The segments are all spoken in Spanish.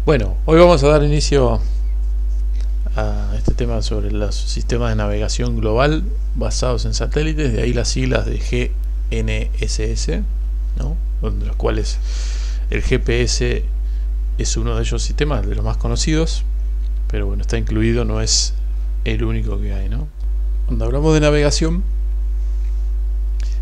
Bueno, hoy vamos a dar inicio a este tema sobre los sistemas de navegación global basados en satélites, de ahí las siglas de GNSS, ¿no? De los cuales el GPS es uno de ellos sistemas, de los más conocidos, pero bueno, está incluido, no es el único que hay, ¿no? Cuando hablamos de navegación,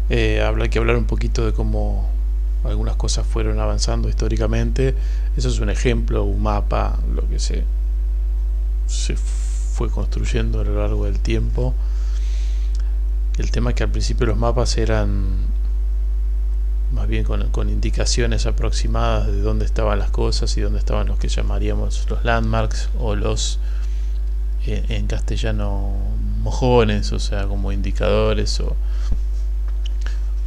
hay que hablar un poquito de cómo algunas cosas fueron avanzando históricamente. Eso es un ejemplo, un mapa, lo que se fue construyendo a lo largo del tiempo. El tema es que al principio los mapas eran más bien con indicaciones aproximadas de dónde estaban las cosas y dónde estaban los que llamaríamos los landmarks, o los en castellano mojones, o sea, como indicadores o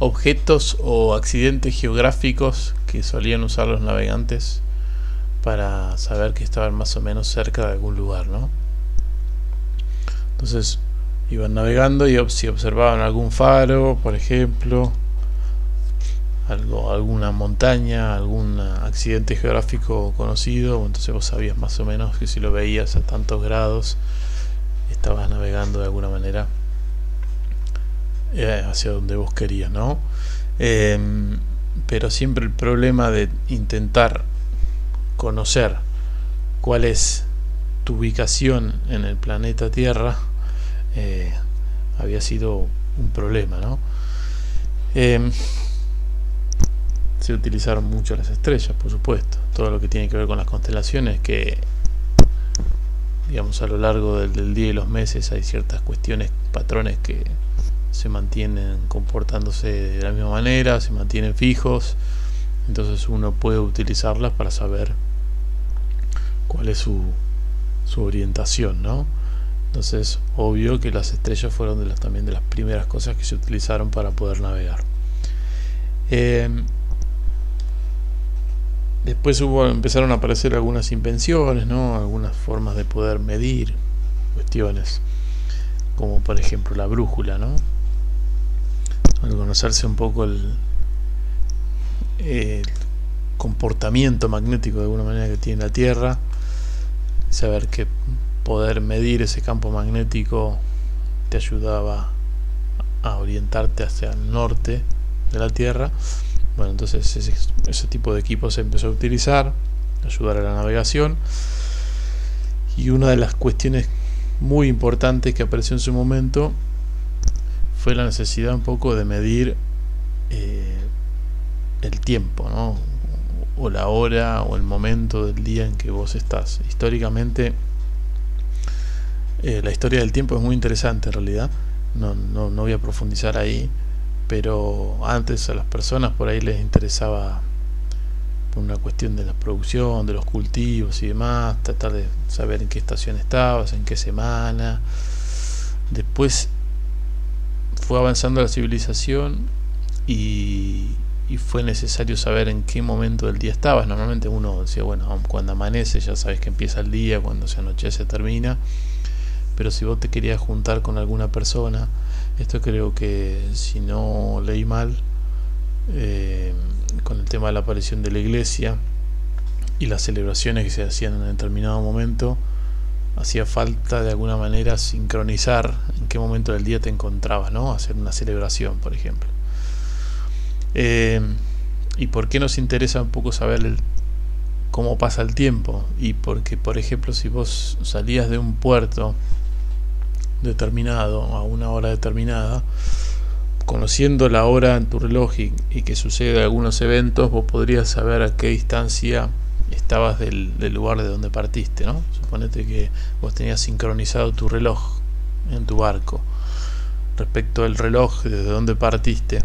objetos o accidentes geográficos que solían usar los navegantes para saber que estaban más o menos cerca de algún lugar, ¿no? Entonces iban navegando y si observaban algún faro, por ejemplo, alguna montaña, algún accidente geográfico conocido, entonces vos sabías más o menos que si lo veías a tantos grados estabas navegando de alguna manera hacia donde vos querías, ¿no? Pero siempre el problema de intentar conocer cuál es tu ubicación en el planeta Tierra había sido un problema, ¿no? Se utilizaron mucho las estrellas, por supuesto, todo lo que tiene que ver con las constelaciones, que digamos a lo largo del día y los meses hay ciertas cuestiones, patrones que se mantienen comportándose de la misma manera, se mantienen fijos, entonces uno puede utilizarlas para saber cuál es su orientación, ¿no? Entonces, obvio que las estrellas fueron también de las primeras cosas que se utilizaron para poder navegar. Después empezaron a aparecer algunas invenciones, ¿no? Algunas formas de poder medir cuestiones, como por ejemplo la brújula, ¿no? Al conocerse un poco el comportamiento magnético de alguna manera que tiene la Tierra, saber que poder medir ese campo magnético te ayudaba a orientarte hacia el norte de la Tierra. Bueno, entonces ese tipo de equipos se empezó a utilizar, ayudar a la navegación, y una de las cuestiones muy importantes que apareció en su momento fue la necesidad un poco de medir el tiempo, ¿no? O la hora o el momento del día en que vos estás. Históricamente la historia del tiempo es muy interesante en realidad, no voy a profundizar ahí, pero antes a las personas por ahí les interesaba por una cuestión de la producción, de los cultivos y demás, tratar de saber en qué estación estabas, en qué semana. Después fue avanzando la civilización y fue necesario saber en qué momento del día estabas. Normalmente uno decía, bueno, cuando amanece ya sabes que empieza el día, cuando se anochece termina, pero si vos te querías juntar con alguna persona, esto creo que, si no leí mal, con el tema de la aparición de la iglesia y las celebraciones que se hacían en determinado momento, hacía falta de alguna manera sincronizar en qué momento del día te encontrabas, ¿no? Hacer una celebración, por ejemplo. ¿Y por qué nos interesa un poco saber cómo pasa el tiempo? Y porque, por ejemplo, si vos salías de un puerto determinado a una hora determinada, conociendo la hora en tu reloj y que sucede algunos eventos, vos podrías saber a qué distancia estabas del lugar de donde partiste, ¿no? Suponete que vos tenías sincronizado tu reloj en tu barco respecto al reloj desde donde partiste,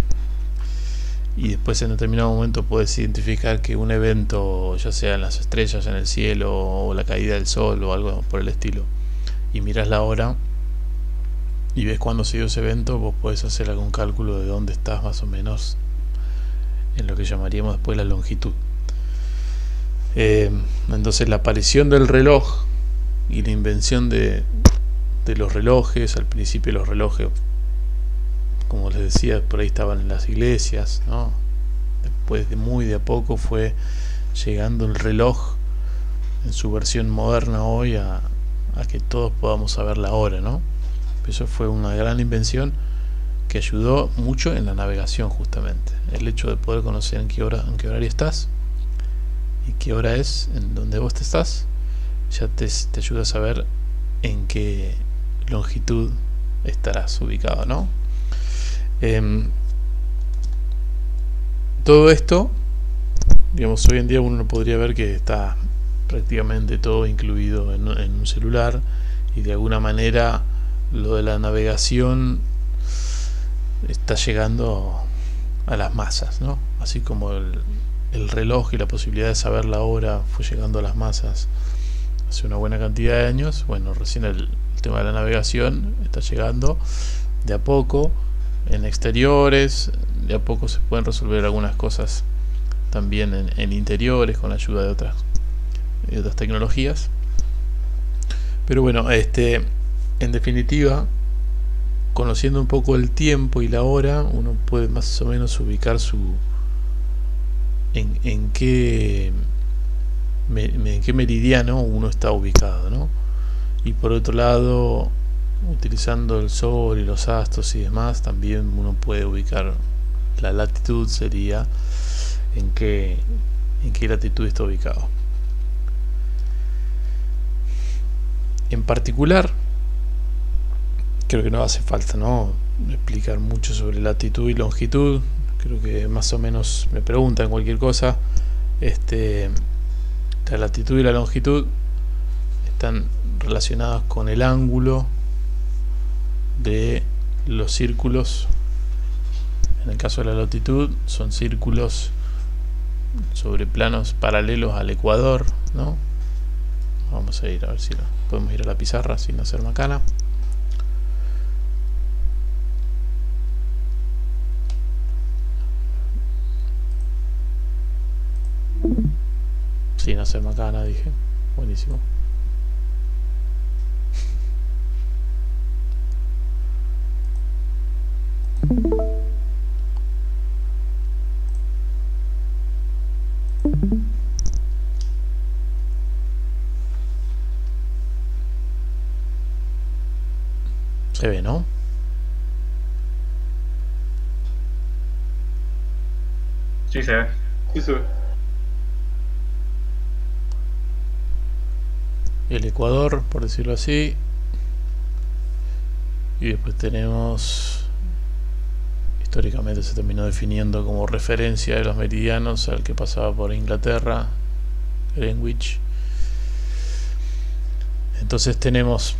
y después en determinado momento puedes identificar que un evento, ya sea en las estrellas, en el cielo, o la caída del sol o algo por el estilo, y miras la hora y ves cuándo se dio ese evento, vos podés hacer algún cálculo de dónde estás más o menos en lo que llamaríamos después la longitud. Entonces la aparición del reloj y la invención de los relojes, al principio los relojes, como les decía, por ahí estaban en las iglesias, ¿no? Después muy de a poco fue llegando el reloj en su versión moderna hoy a que todos podamos saber la hora, ¿no? Eso fue una gran invención que ayudó mucho en la navegación, justamente. El hecho de poder conocer en qué horario estás y qué hora es en donde vos estás, ya te ayuda a saber en qué longitud estarás ubicado, ¿no? Todo esto, digamos, hoy en día uno podría ver que está prácticamente todo incluido en un celular, y de alguna manera lo de la navegación está llegando a las masas, ¿no? Así como el reloj y la posibilidad de saber la hora fue llegando a las masas hace una buena cantidad de años. Bueno, recién el tema de la navegación está llegando de a poco en exteriores, de a poco se pueden resolver algunas cosas también en interiores con la ayuda de otras tecnologías. Pero bueno, en definitiva, conociendo un poco el tiempo y la hora, uno puede más o menos ubicar en qué meridiano uno está ubicado, ¿no? Y por otro lado, utilizando el sol y los astros y demás, también uno puede ubicar la latitud, sería en qué latitud está ubicado. En particular, creo que no hace falta, ¿no?, explicar mucho sobre latitud y longitud. Creo que más o menos me preguntan cualquier cosa. La latitud y la longitud están relacionadas con el ángulo de los círculos. En el caso de la latitud, son círculos sobre planos paralelos al ecuador, ¿no? Vamos a ir a ver si podemos ir a la pizarra sin hacer macana. Sin hacer macana, dije. Buenísimo. Se ve, ¿no? Sí se ve. Sí se ve. El ecuador, por decirlo así, y después tenemos, históricamente se terminó definiendo como referencia de los meridianos al que pasaba por Inglaterra, Greenwich. Entonces tenemos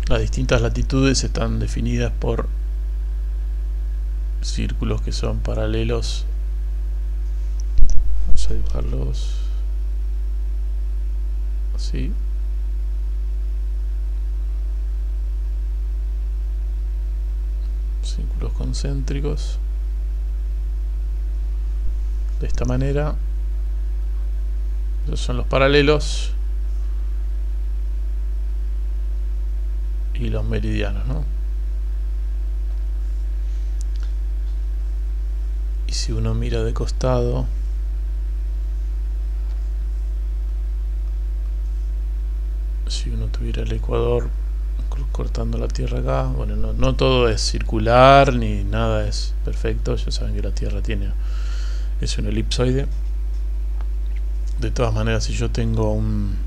las distintas latitudes están definidas por círculos que son paralelos. Vamos a dibujarlos así. Círculos concéntricos de esta manera. Esos son los paralelos y los meridianos, ¿no? Y si uno mira de costado, si uno tuviera el ecuador cortando la Tierra acá, bueno, no todo es circular ni nada es perfecto. Ya saben que la Tierra es un elipsoide. De todas maneras, si yo tengo un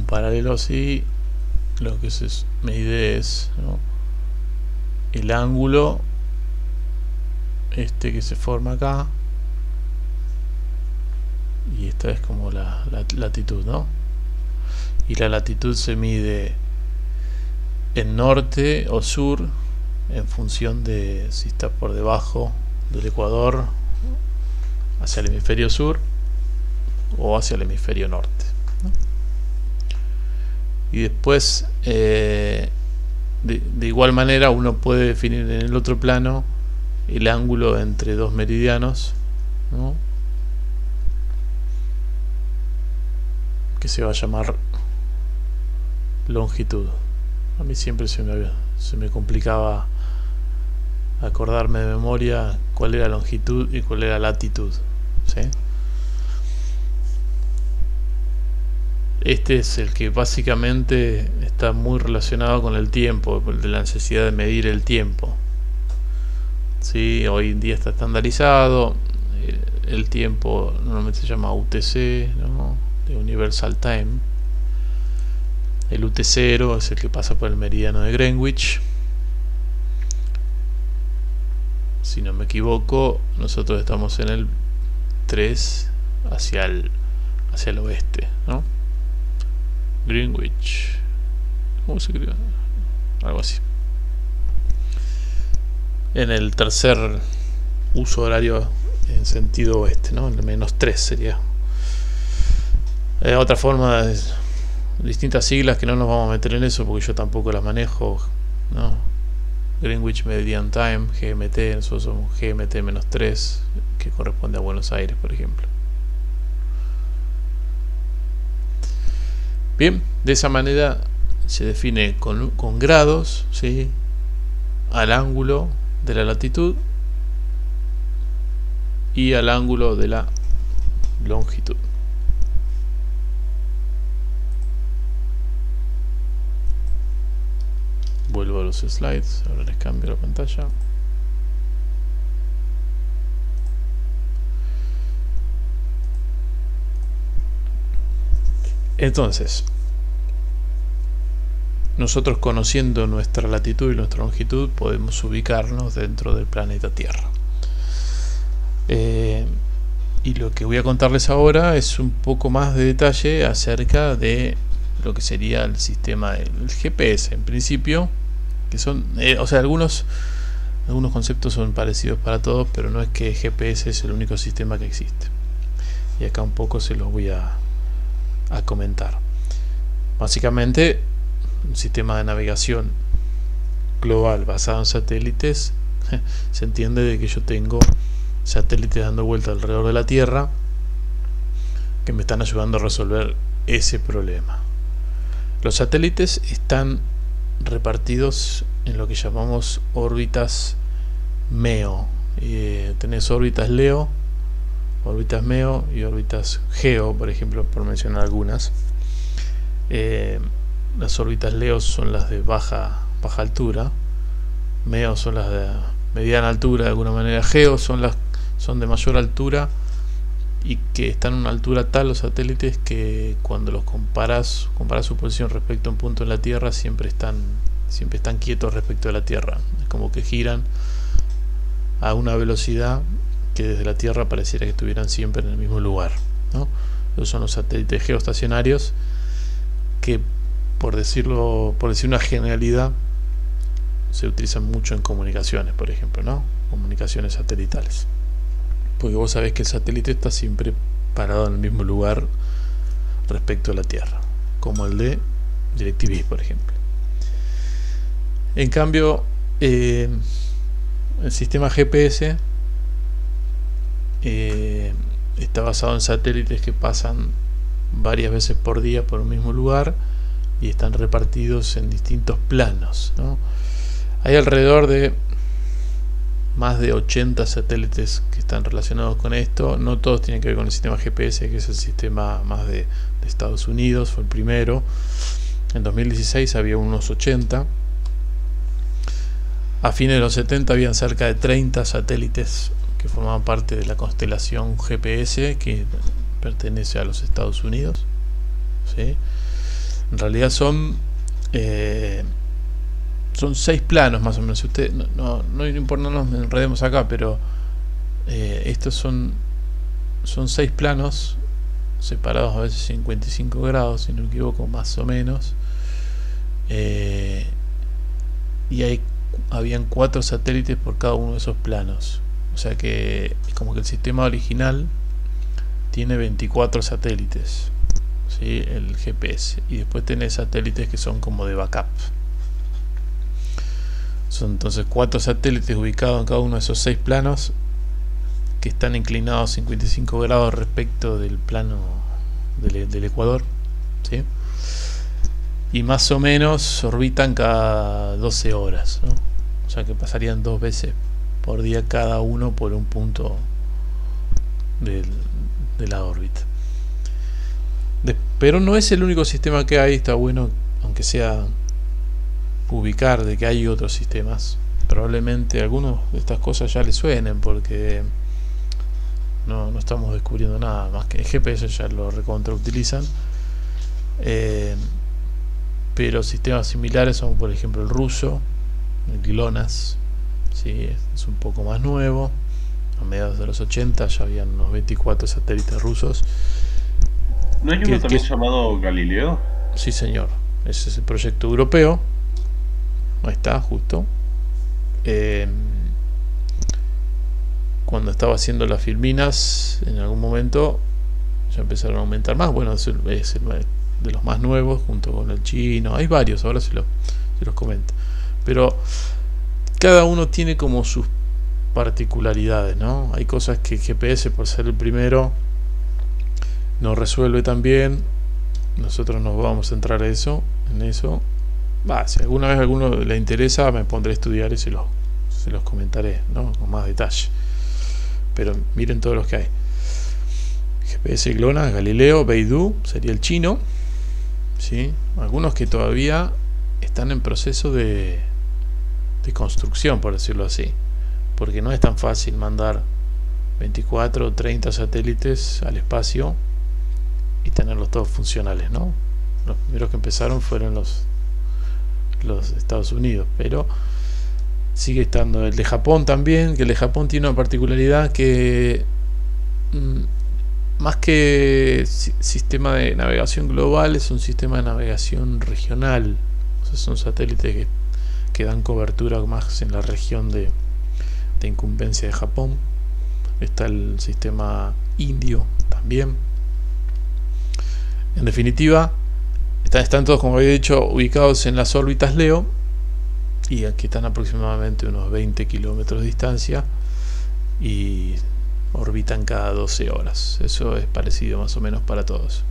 paralelo así, lo que se mide es, ¿no?, el ángulo que se forma acá, y esta es como la latitud, ¿no? Y la latitud se mide en norte o sur en función de si está por debajo del ecuador hacia el hemisferio sur o hacia el hemisferio norte, ¿no? Y después de igual manera uno puede definir en el otro plano el ángulo entre dos meridianos, ¿no?, que se va a llamar longitud. A mí siempre se me complicaba acordarme de memoria cuál era longitud y cuál era latitud, ¿sí? Este es el que básicamente está muy relacionado con el tiempo, de la necesidad de medir el tiempo. ¿Sí? Hoy en día está estandarizado. El tiempo normalmente se llama UTC, ¿no? De Universal Time. El UT0 es el que pasa por el meridiano de Greenwich. Si no me equivoco, nosotros estamos en el 3 hacia el oeste, ¿no? Greenwich, ¿cómo se escribe? Algo así. En el tercer uso horario en sentido oeste, ¿no? El -3 sería. Otra forma, distintas siglas que no nos vamos a meter en eso porque yo tampoco las manejo, ¿no? Greenwich Median Time, GMT, nosotros somos GMT-3, que corresponde a Buenos Aires, por ejemplo. Bien, de esa manera se define con grados, ¿sí?, al ángulo de la latitud y al ángulo de la longitud. Vuelvo a los slides, ahora les cambio la pantalla. Entonces, nosotros, conociendo nuestra latitud y nuestra longitud, podemos ubicarnos dentro del planeta Tierra. Y lo que voy a contarles ahora es un poco más de detalle acerca de lo que sería el sistema del GPS, en principio, que son, o sea, algunos conceptos son parecidos para todos, pero no es que GPS es el único sistema que existe. Y acá un poco se los voy a comentar. Básicamente, un sistema de navegación global basado en satélites se entiende de que yo tengo satélites dando vuelta alrededor de la Tierra que me están ayudando a resolver ese problema. Los satélites están repartidos en lo que llamamos órbitas MEO. Tenés órbitas LEO, órbitas MEO y órbitas GEO, por ejemplo, por mencionar algunas. Las órbitas LEO son las de baja altura, MEO son las de mediana altura, de alguna manera. GEO son de mayor altura y que están a una altura tal los satélites que cuando los comparas su posición respecto a un punto en la Tierra, siempre están quietos respecto a la Tierra. Es como que giran a una velocidad que desde la Tierra pareciera que estuvieran siempre en el mismo lugar, ¿no? Esos son los satélites geoestacionarios que, por decir una generalidad, se utilizan mucho en comunicaciones, por ejemplo, ¿no? Comunicaciones satelitales, porque vos sabés que el satélite está siempre parado en el mismo lugar respecto a la Tierra, como el de DirecTV, por ejemplo. En cambio, el sistema GPS está basado en satélites que pasan varias veces por día por un mismo lugar y están repartidos en distintos planos, ¿no? Hay alrededor de más de 80 satélites que están relacionados con esto. No todos tienen que ver con el sistema GPS, que es el sistema más de Estados Unidos, fue el primero. En 2016 había unos 80. A fines de los 70 habían cerca de 30 satélites que formaban parte de la constelación GPS, que pertenece a los Estados Unidos, ¿sí? En realidad son 6 planos más o menos. Si usted no nos enredemos acá, pero estos son 6 planos separados a veces 55 grados, si no me equivoco, más o menos, y habían 4 satélites por cada uno de esos planos. O sea que es como que el sistema original tiene 24 satélites, ¿sí? El GPS, y después tenés satélites que son como de backup. Son entonces 4 satélites ubicados en cada uno de esos 6 planos que están inclinados 55 grados respecto del plano del ecuador, ¿sí? Y más o menos orbitan cada 12 horas, ¿no? O sea que pasarían 2 veces por día cada uno por un punto de la órbita. Pero no es el único sistema que hay. Está bueno, aunque sea, ubicar de que hay otros sistemas. Probablemente algunos de estas cosas ya les suenen, porque no estamos descubriendo nada más que el GPS ya lo recontrautilizan. Pero sistemas similares son, por ejemplo, el ruso, el GLONASS, ¿sí? Es un poco más nuevo. A mediados de los 80 ya habían unos 24 satélites rusos. ¿No hay uno también llamado Galileo? Sí, señor. Ese es el proyecto europeo. Ahí está, justo. Cuando estaba haciendo las filminas, en algún momento ya empezaron a aumentar más. Bueno, es el de los más nuevos, junto con el chino. Hay varios, ahora se los comento. Pero cada uno tiene como sus particularidades, ¿no? Hay cosas que el GPS, por ser el primero, no resuelve tan bien. Nosotros nos vamos a centrar en eso. Si alguna vez a alguno le interesa, me pondré a estudiar y se los comentaré, ¿no? Con más detalle. Pero miren todos los que hay: GPS, GLONASS, Galileo, Beidou, sería el chino, ¿sí? Algunos que todavía están en proceso de construcción, por decirlo así, porque no es tan fácil mandar 24 o 30 satélites al espacio y tenerlos todos funcionales, ¿no? Los primeros que empezaron fueron los Estados Unidos, pero sigue estando el de Japón también, que el de Japón tiene una particularidad que más que sistema de navegación global, es un sistema de navegación regional. O sea, son satélites que dan cobertura más en la región de incumbencia de Japón. Está el sistema indio también. En definitiva, están todos, como había dicho, ubicados en las órbitas LEO, y aquí están aproximadamente unos 20 kilómetros de distancia y orbitan cada 12 horas. Eso es parecido más o menos para todos.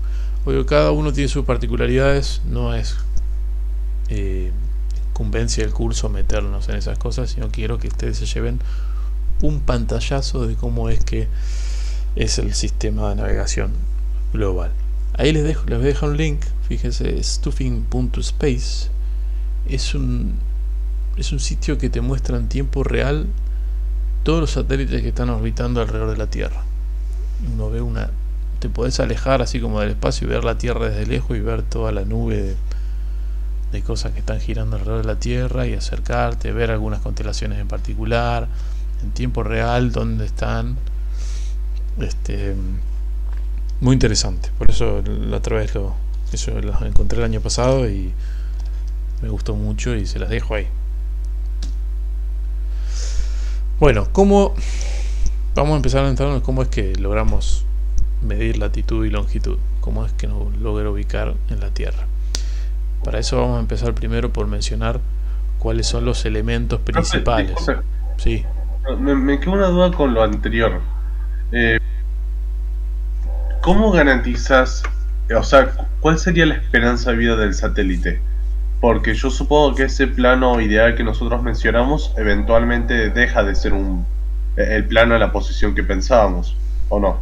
Obvio, cada uno tiene sus particularidades. No es incumbencia del curso meternos en esas cosas, sino quiero que ustedes se lleven un pantallazo de cómo es que es el sistema de navegación global. Ahí les voy a dejar un link. Fíjense, stuffing.space es un sitio que te muestra en tiempo real todos los satélites que están orbitando alrededor de la Tierra. Uno ve te podés alejar así como del espacio y ver la Tierra desde lejos y ver toda la nube de cosas que están girando alrededor de la Tierra, y acercarte, ver algunas constelaciones en particular en tiempo real, dónde están. Muy interesante. Por eso la otra vez lo encontré el año pasado y me gustó mucho y se las dejo ahí. Bueno, vamos a empezar a entrarnos cómo es que logramos medir latitud y longitud, cómo es que nos logra ubicar en la Tierra. Para eso vamos a empezar primero por mencionar cuáles son los elementos principales. Sí. Me queda una duda con lo anterior. ¿Cómo garantizas, o sea, cuál sería la esperanza de vida del satélite? Porque yo supongo que ese plano ideal que nosotros mencionamos eventualmente deja de ser el plano de la posición que pensábamos, ¿o no?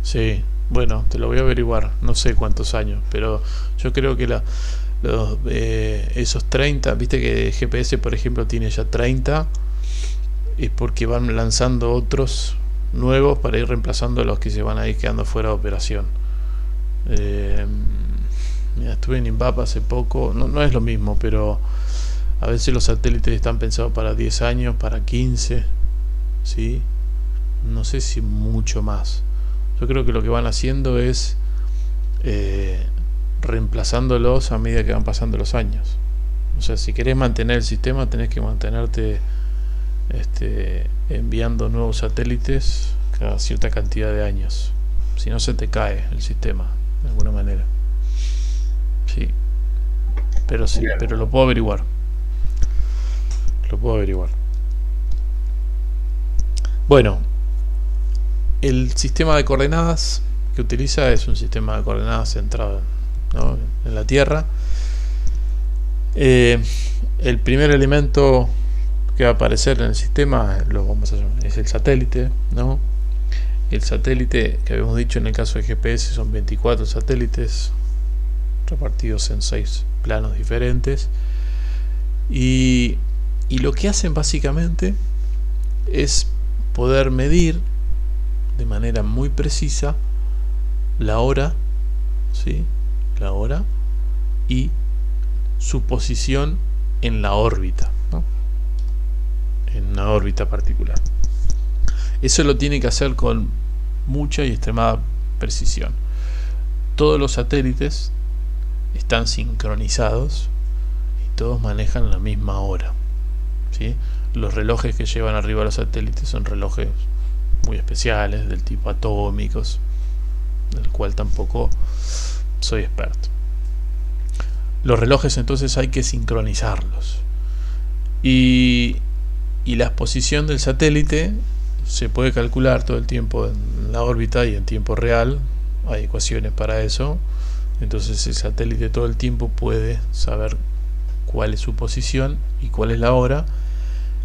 Sí, bueno, te lo voy a averiguar, no sé cuántos años, pero yo creo que esos 30, viste que GPS por ejemplo tiene ya 30, es porque van lanzando otros nuevos para ir reemplazando a los que se van a ir quedando fuera de operación. Mira, estuve en INVAP hace poco, no es lo mismo, pero a veces los satélites están pensados para 10 años, para 15, ¿sí? No sé si mucho más. Yo creo que lo que van haciendo es reemplazándolos a medida que van pasando los años. O sea, si querés mantener el sistema, tenés que mantenerte enviando nuevos satélites cada cierta cantidad de años. Si no, se te cae el sistema de alguna manera. Sí, pero lo puedo averiguar. Bueno, el sistema de coordenadas que utiliza es un sistema de coordenadas centrado, ¿no?, en la Tierra. El primer elemento que va a aparecer en el sistema lo vamos a llamar, es el satélite, ¿no? El satélite que habíamos dicho en el caso de GPS son 24 satélites repartidos en 6 planos diferentes, y lo que hacen básicamente es poder medir de manera muy precisa la hora, ¿sí? La hora y su posición en la órbita, ¿no? En una órbita particular. Eso lo tiene que hacer con mucha y extremada precisión. Todos los satélites están sincronizados y todos manejan la misma hora, ¿sí? Los relojes que llevan arriba los satélites son relojes muy especiales, del tipo atómicos, del cual tampoco soy experto. Los relojes entonces hay que sincronizarlos, y la posición del satélite se puede calcular todo el tiempo en la órbita y en tiempo real. Hay ecuaciones para eso. Entonces el satélite todo el tiempo puede saber cuál es su posición y cuál es la hora,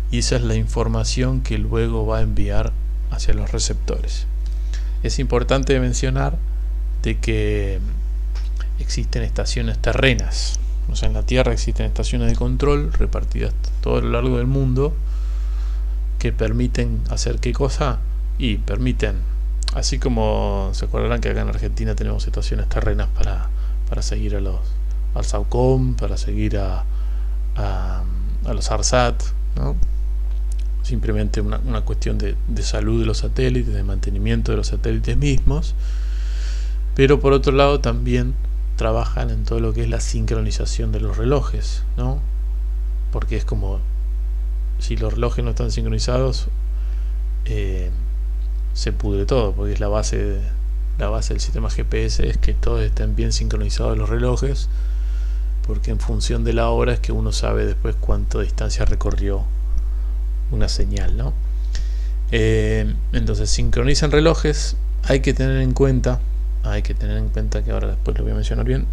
y esa es la información que luego va a enviar hacia los receptores. Es importante mencionar de que existen estaciones terrenas, o sea, en la Tierra existen estaciones de control repartidas todo lo largo del mundo, que permiten hacer qué cosa, y permiten, así como se acordarán que acá en Argentina tenemos estaciones terrenas para seguir al SAOCOM, para seguir a los ARSAT, ¿no? Simplemente una cuestión de salud de los satélites, de mantenimiento de los satélites mismos. Pero por otro lado también trabajan en todo lo que es la sincronización de los relojes, ¿no? Porque es como, si los relojes no están sincronizados, se pudre todo, porque es la base del sistema GPS, es que todos estén bien sincronizados los relojes, porque en función de la hora es que uno sabe después cuánta distancia recorrió una señal, ¿no? Entonces sincronizan relojes. Hay que tener en cuenta que ahora después lo voy a mencionar bien,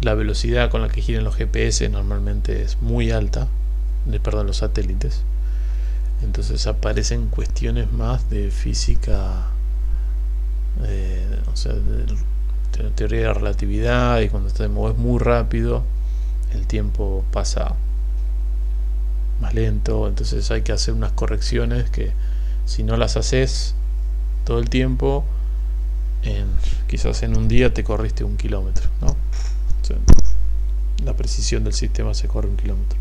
la velocidad con la que giran los GPS normalmente es muy alta, los satélites. Entonces aparecen cuestiones más de física, o sea, de teoría de la relatividad, y cuando te mueves muy rápido el tiempo pasa más lento. Entonces hay que hacer unas correcciones que, si no las haces todo el tiempo, quizás en un día te corriste 1 kilómetro, ¿no? O sea, la precisión del sistema se corre 1 kilómetro.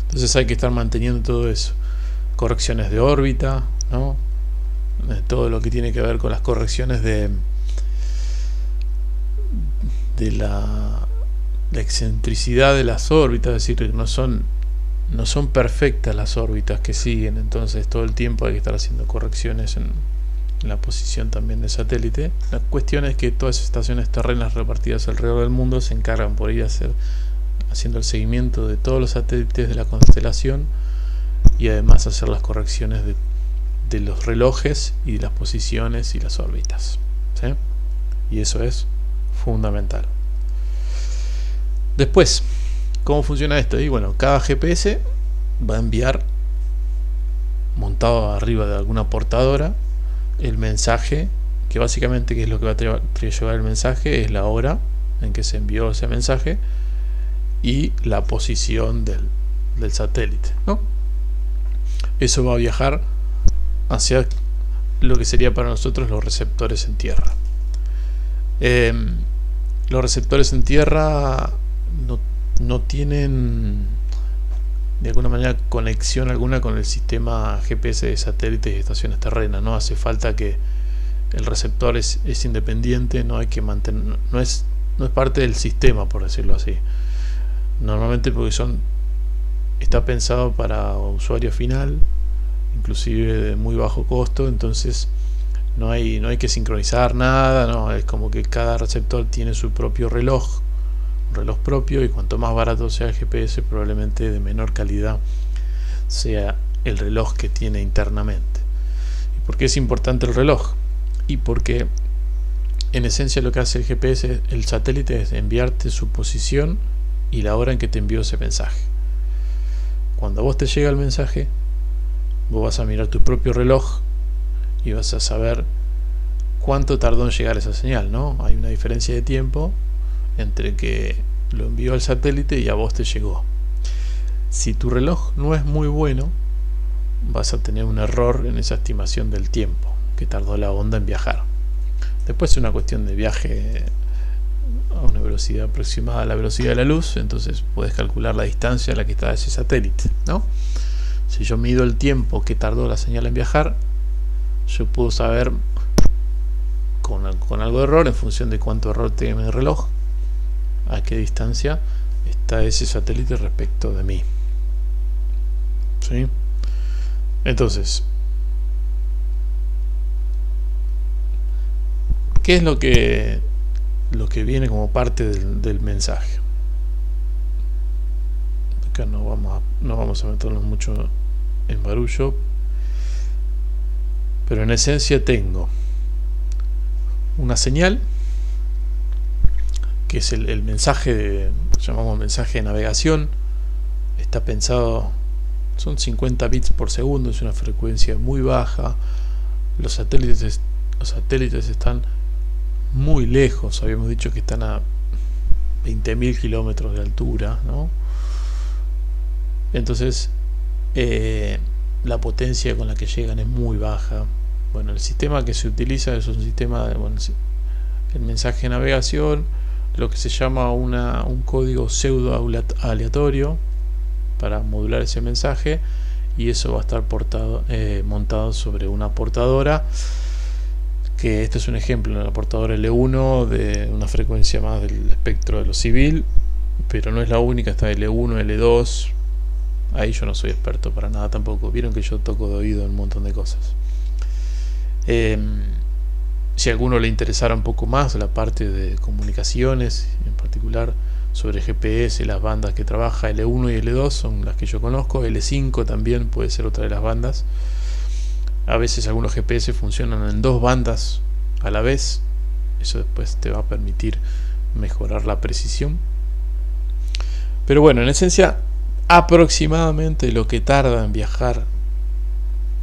Entonces hay que estar manteniendo todo eso, correcciones de órbita, ¿no? Todo lo que tiene que ver con las correcciones de la excentricidad de las órbitas, es decir, no son perfectas las órbitas que siguen. Entonces todo el tiempo hay que estar haciendo correcciones en la posición también del satélite. La cuestión es que todas esas estaciones terrenas repartidas alrededor del mundo se encargan por ir haciendo el seguimiento de todos los satélites de la constelación, y además hacer las correcciones de los relojes y de las posiciones y las órbitas, ¿sí? Y eso es fundamental. Después, ¿cómo funciona esto? Y bueno, cada GPS va a enviar, montado arriba de alguna portadora, el mensaje, que básicamente, ¿qué es lo que va a llevar el mensaje? Es la hora en que se envió ese mensaje y la posición del satélite, ¿no? Eso va a viajar hacia lo que sería para nosotros los receptores en tierra. Los receptores en tierra no tienen de alguna manera conexión alguna con el sistema GPS de satélites y estaciones terrenas. No hace falta que el receptor es independiente, no hay que mantener, no es parte del sistema, por decirlo así. Normalmente porque está pensado para usuario final, inclusive de muy bajo costo. Entonces no hay que sincronizar nada, no, es como que cada receptor tiene su propio reloj, un reloj propio, y cuanto más barato sea el GPS, probablemente de menor calidad sea el reloj que tiene internamente. ¿Y por qué es importante el reloj? Y porque en esencia lo que hace el GPS, el satélite, es enviarte su posición y la hora en que te envió ese mensaje. cuando a vos te llega el mensaje, vos vas a mirar tu propio reloj y vas a saber cuánto tardó en llegar esa señal, ¿no? Hay una diferencia de tiempo entre que lo envió el satélite y a vos te llegó. Si tu reloj no es muy bueno, vas a tener un error en esa estimación del tiempo que tardó la onda en viajar. Después es una cuestión de viaje a una velocidad aproximada a la velocidad de la luz, entonces puedes calcular la distancia a la que está ese satélite, ¿no? Si yo mido el tiempo que tardó la señal en viajar, yo puedo saber con algo de error, en función de cuánto error tiene mi reloj, a qué distancia está ese satélite respecto de mí. ¿Sí? Entonces, ¿qué es lo que viene como parte del mensaje? Acá no vamos a meternos mucho en barullo, pero en esencia tengo una señal que es el mensaje, llamamos mensaje de navegación. Está pensado, son 50 bits por segundo, es una frecuencia muy baja. Los satélites están muy lejos, habíamos dicho que están a 20.000 kilómetros de altura, ¿no? Entonces la potencia con la que llegan es muy baja. Bueno, el sistema que se utiliza es un sistema de, el mensaje de navegación, lo que se llama un código pseudo aleatorio para modular ese mensaje, y eso va a estar montado sobre una portadora, que este es un ejemplo, una portadora L1 de una frecuencia más del espectro de lo civil, pero no es la única, está L1, L2, ahí yo no soy experto para nada tampoco, vieron que yo toco de oído en un montón de cosas. Si a alguno le interesara un poco más la parte de comunicaciones, en particular sobre GPS, las bandas que trabaja L1 y L2 son las que yo conozco, L5 también puede ser otra de las bandas. A veces algunos GPS funcionan en dos bandas a la vez, eso después te va a permitir mejorar la precisión. Pero bueno, en esencia, aproximadamente lo que tarda en viajar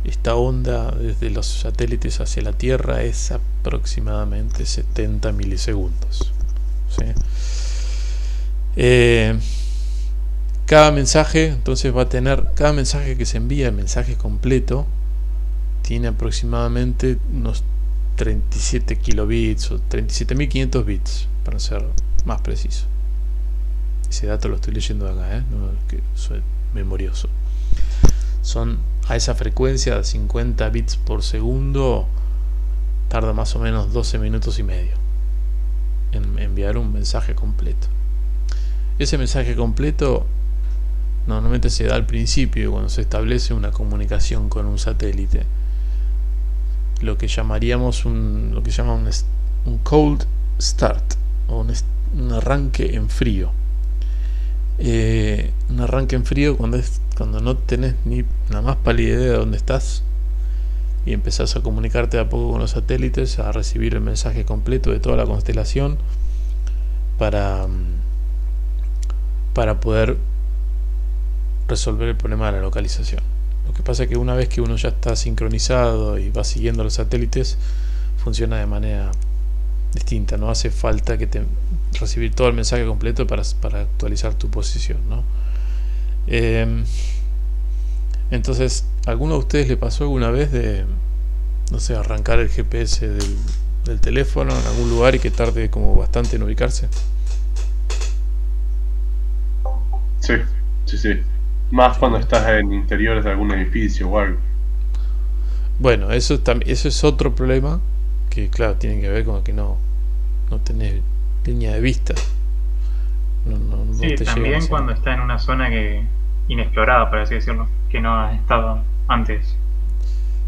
esta onda desde los satélites hacia la Tierra es aproximadamente 70 milisegundos. ¿Sí? Cada mensaje entonces va a tener, cada mensaje que se envía, el mensaje completo, tiene aproximadamente unos 37 kilobits o 37.500 bits, para ser más preciso. Ese dato lo estoy leyendo acá, no es que soy memorioso. Son a esa frecuencia de 50 bits por segundo, tarda más o menos 12 minutos y medio en enviar un mensaje completo. Ese mensaje completo normalmente se da al principio, cuando se establece una comunicación con un satélite, lo que llamaríamos lo que se llama un cold start, o un arranque en frío. Un arranque en frío cuando no tenés ni la más pálida idea de dónde estás y empezás a comunicarte de a poco con los satélites, a recibir el mensaje completo de toda la constelación para poder resolver el problema de la localización. Lo que pasa es que una vez que uno ya está sincronizado y va siguiendo los satélites, funciona de manera distinta, no hace falta que recibir todo el mensaje completo para actualizar tu posición, ¿no? Entonces, ¿alguno de ustedes le pasó alguna vez de, no sé, arrancar el GPS del teléfono en algún lugar y que tarde como bastante en ubicarse? Sí. Más cuando estás en interiores de algún edificio o algo. Bueno, eso es otro problema que, claro, tiene que ver con que no tenés línea de vista. Sí, también cuando está en una zona inexplorada, por así decirlo, que no has estado antes.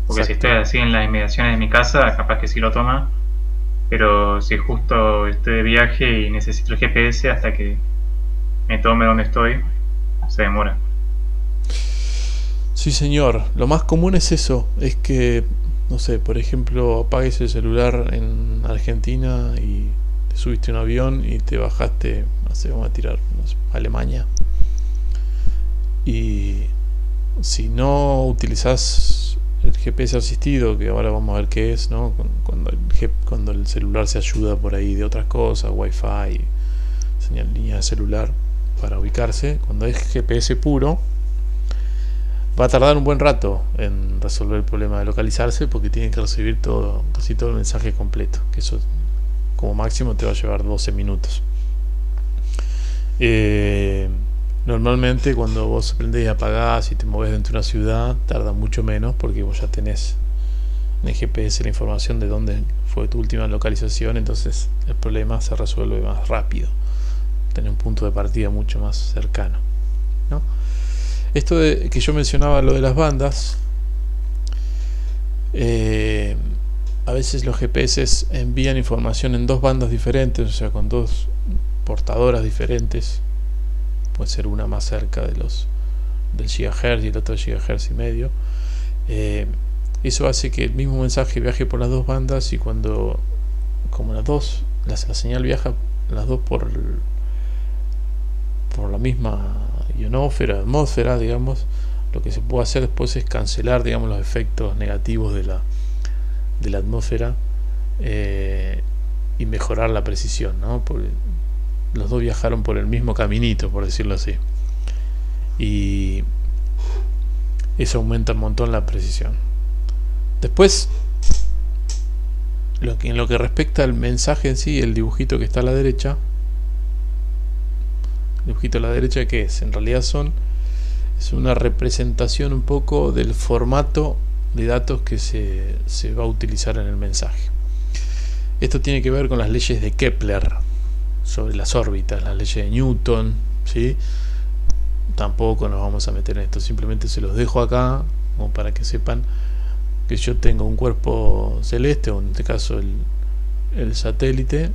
Porque si estoy así en las inmediaciones de mi casa, capaz que sí lo toma, pero si justo estoy de viaje y necesito el GPS hasta que me tome donde estoy, se demora. Sí, señor. Lo más común es eso, es que, no sé, por ejemplo, apagues el celular en Argentina y te subiste a un avión y te bajaste, no sé, vamos a tirar, no sé, Alemania, y si no utilizás el GPS asistido, que ahora vamos a ver qué es, ¿no? Cuando el celular se ayuda por ahí de otras cosas, Wi-Fi, señal línea de celular para ubicarse, cuando es GPS puro va a tardar un buen rato en resolver el problema de localizarse, porque tiene que recibir casi todo el mensaje completo, que eso como máximo te va a llevar 12 minutos. Normalmente cuando vos prendés y apagás y te movés dentro de una ciudad tarda mucho menos, porque vos ya tenés en el GPS la información de dónde fue tu última localización, entonces el problema se resuelve más rápido, tenés un punto de partida mucho más cercano, ¿no? Esto de que yo mencionaba, lo de las bandas, a veces los GPS envían información en dos bandas diferentes, o sea, con dos portadoras diferentes. Puede ser una más cerca del GHz y el otro GHz y medio. Eso hace que el mismo mensaje viaje por las dos bandas, y como la señal viaja las dos por la misma ionosfera, atmósfera, digamos, lo que se puede hacer después es cancelar, digamos, los efectos negativos de la atmósfera, y mejorar la precisión, ¿no? Porque los dos viajaron por el mismo caminito, por decirlo así, y eso aumenta un montón la precisión. Después, en lo que respecta al mensaje en sí, el dibujito que está a la derecha, ¿qué es? En realidad es una representación un poco del formato de datos que se va a utilizar en el mensaje. Esto tiene que ver con las leyes de Kepler sobre las órbitas, las leyes de Newton, ¿sí? Tampoco nos vamos a meter en esto, simplemente se los dejo acá como para que sepan que yo tengo un cuerpo celeste, o en este caso el satélite.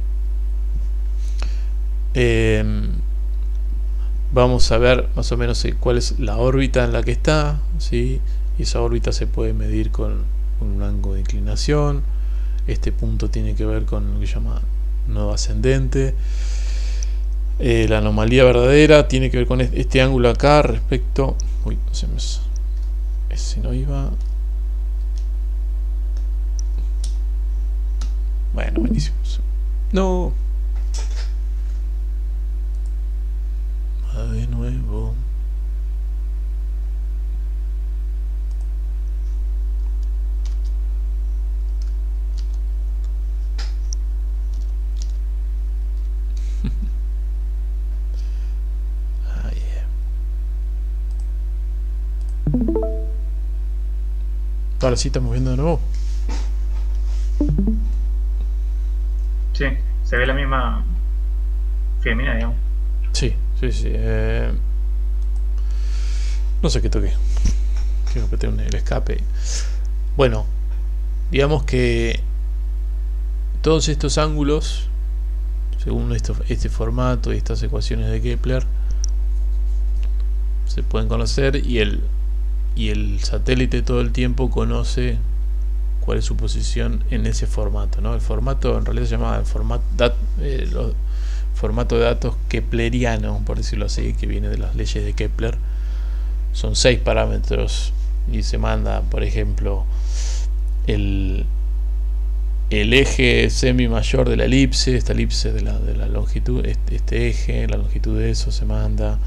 Vamos a ver más o menos cuál es la órbita en la que está, ¿sí? Y esa órbita se puede medir con un ángulo de inclinación. Este punto tiene que ver con lo que se llama nodo ascendente. La anomalía verdadera tiene que ver con este ángulo acá respecto... Uy, no se me... Ese no iba... Bueno, buenísimo. No... de nuevo. Ahora sí estamos viendo de nuevo. Sí, se ve la misma filmina, digamos. Sí. No sé qué toqué. Creo que tengo el escape. Bueno, digamos que todos estos ángulos, según este formato y estas ecuaciones de Kepler, se pueden conocer, y el satélite todo el tiempo conoce cuál es su posición en ese formato, ¿no? El formato en realidad se llama el formato de datos kepleriano, por decirlo así, que viene de las leyes de Kepler. Son 6 parámetros y se manda, por ejemplo, el eje semi mayor de la elipse, esta elipse de la longitud, este eje, la longitud de eso se manda,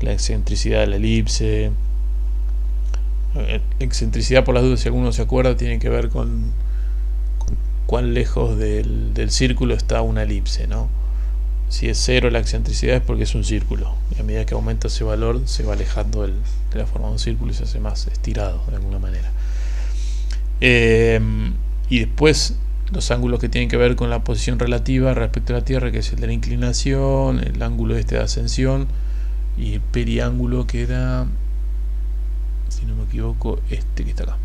la excentricidad de la elipse. Excentricidad, por las dudas, si alguno se acuerda, tiene que ver con cuán lejos del círculo está una elipse, ¿no? Si es 0 la excentricidad es porque es un círculo, y a medida que aumenta ese valor se va alejando de la forma de un círculo y se hace más estirado de alguna manera. Y después los ángulos que tienen que ver con la posición relativa respecto a la Tierra, que es el de la inclinación, el ángulo de ascensión, y el periángulo, que era, si no me equivoco, este que está acá,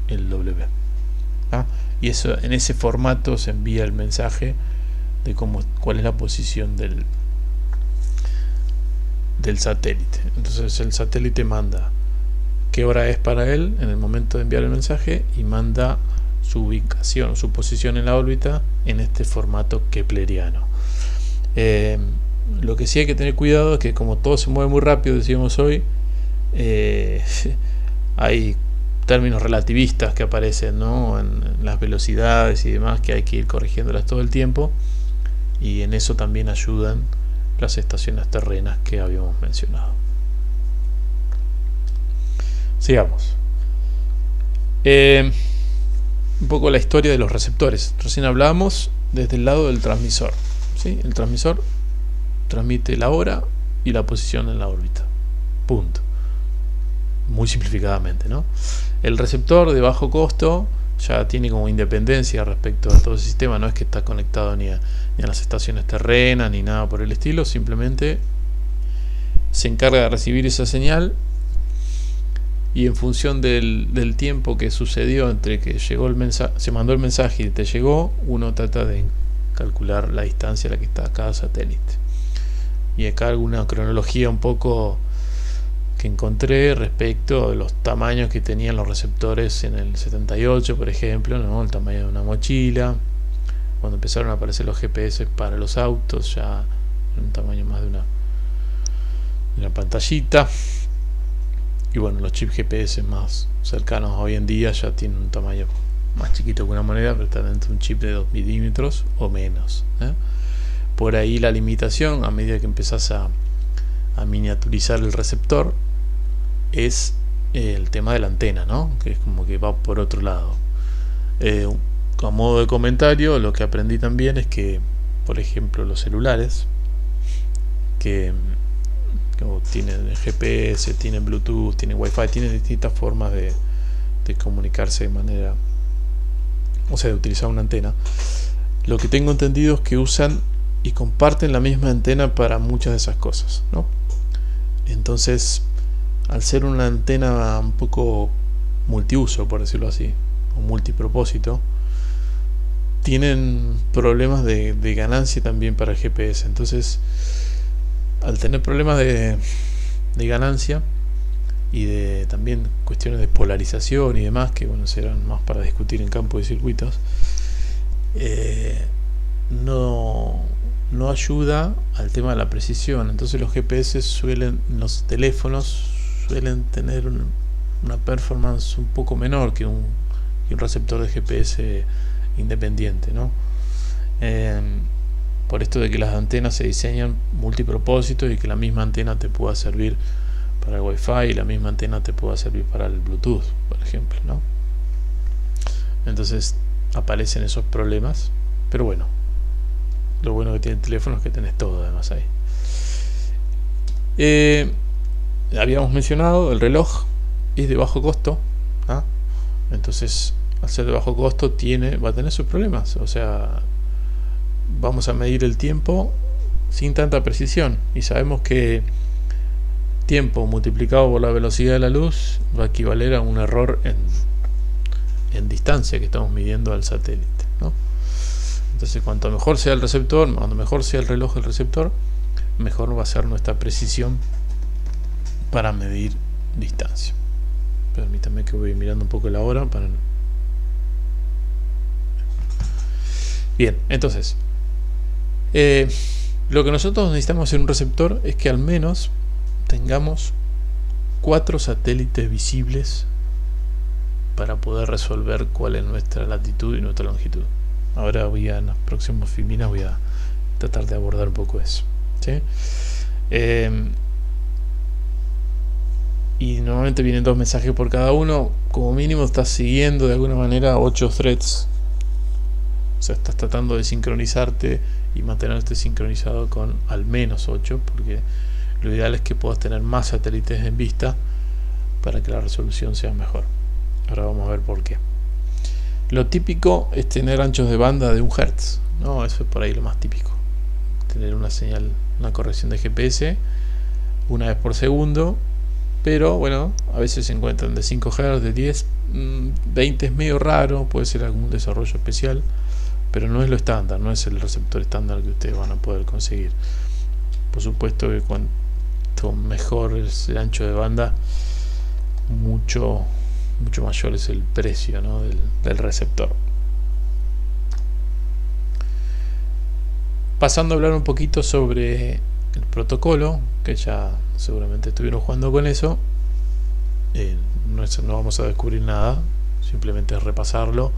el W. Y eso, en ese formato se envía el mensaje de cuál es la posición del satélite. Entonces el satélite manda qué hora es para él en el momento de enviar el mensaje, y manda su ubicación, su posición en la órbita en este formato kepleriano. Lo que sí hay que tener cuidado es que, como todo se mueve muy rápido, decíamos hoy, hay términos relativistas que aparecen, ¿no?, en las velocidades y demás, que hay que ir corrigiéndolas todo el tiempo, y en eso también ayudan las estaciones terrenas que habíamos mencionado. Sigamos. Un poco la historia de los receptores. Recién hablábamos desde el lado del transmisor, ¿sí? El transmisor transmite la hora y la posición en la órbita. Punto. Muy simplificadamente, ¿no? El receptor de bajo costo ya tiene como independencia respecto a todo el sistema. No es que está conectado ni a las estaciones terrenas ni nada por el estilo. Simplemente se encarga de recibir esa señal, y en función del tiempo que sucedió entre que llegó el mensaje, se mandó el mensaje y te llegó, uno trata de calcular la distancia a la que está cada satélite. Y acá alguna cronología un poco que encontré respecto de los tamaños que tenían los receptores en el 78, por ejemplo, ¿no? El tamaño de una mochila. Cuando empezaron a aparecer los GPS para los autos, ya en un tamaño más de una pantallita. Y bueno, los chips GPS más cercanos hoy en día ya tienen un tamaño más chiquito que una moneda, pero están dentro de un chip de 2 milímetros o menos, ¿eh? Por ahí la limitación, a medida que empezás a miniaturizar el receptor, es el tema de la antena, ¿no? Que es como que va por otro lado. A modo de comentario, lo que aprendí también es que, por ejemplo, los celulares que tienen GPS, tienen Bluetooth, tienen Wi-Fi, tienen distintas formas de comunicarse de manera, o sea, de utilizar una antena. Lo que tengo entendido es que usan y comparten la misma antena para muchas de esas cosas, ¿no? Entonces, al ser una antena un poco multiuso, por decirlo así, o multipropósito, tienen problemas de ganancia también para el GPS. Entonces, al tener problemas de ganancia y de también cuestiones de polarización y demás, que bueno, serán más para discutir en campo de circuitos, no ayuda al tema de la precisión. Entonces los GPS los teléfonos suelen tener una performance un poco menor que un receptor de GPS independiente, ¿no? Por esto de que las antenas se diseñan multipropósitos y que la misma antena te pueda servir para el Wi-Fi y la misma antena te pueda servir para el Bluetooth, por ejemplo, ¿no? Entonces aparecen esos problemas, pero bueno, lo bueno que tiene el teléfono es que tenés todo además ahí. Habíamos mencionado el reloj es de bajo costo, ¿ah? Entonces al ser de bajo costo va a tener sus problemas. O sea, vamos a medir el tiempo sin tanta precisión y sabemos que tiempo multiplicado por la velocidad de la luz va a equivaler a un error en distancia que estamos midiendo al satélite, ¿no? Entonces, cuanto mejor sea el receptor, cuanto mejor sea el reloj del receptor, mejor va a ser nuestra precisión para medir distancia. Permítame que voy mirando un poco la hora para... Bien, entonces lo que nosotros necesitamos en un receptor es que al menos tengamos 4 satélites visibles para poder resolver cuál es nuestra latitud y nuestra longitud. Ahora en las próximas filminas voy a tratar de abordar un poco eso, ¿sí? Y normalmente vienen 2 mensajes por cada uno. Como mínimo estás siguiendo de alguna manera 8 threads. O sea, estás tratando de sincronizarte y mantenerte sincronizado con al menos 8, porque lo ideal es que puedas tener más satélites en vista para que la resolución sea mejor. Ahora vamos a ver por qué. Lo típico es tener anchos de banda de 1 Hz, ¿no? Eso es por ahí lo más típico. Tener una señal, una corrección de GPS una vez por segundo, pero bueno, a veces se encuentran de 5 Hz, de 10, 20 es medio raro, puede ser algún desarrollo especial, pero no es lo estándar, no es el receptor estándar que ustedes van a poder conseguir. Por supuesto que cuanto mejor es el ancho de banda, mucho mayor es el precio, ¿no?, del receptor. Pasando a hablar un poquito sobre el protocolo, que ya seguramente estuvieron jugando con eso. no vamos a descubrir nada, simplemente es repasarlo.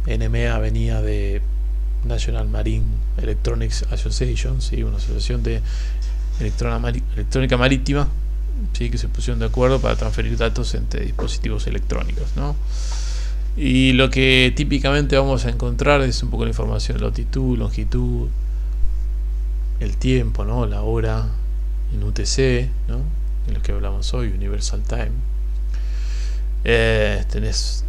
NMA venía de National Marine Electronics Association, ¿sí? Una asociación de electrónica marítima, ¿sí? Que se pusieron de acuerdo para transferir datos entre dispositivos electrónicos, ¿no? Y lo que típicamente vamos a encontrar es un poco la información de latitud, longitud, el tiempo, ¿no? La hora en UTC, ¿no? En lo que hablamos hoy, Universal Time. Tenés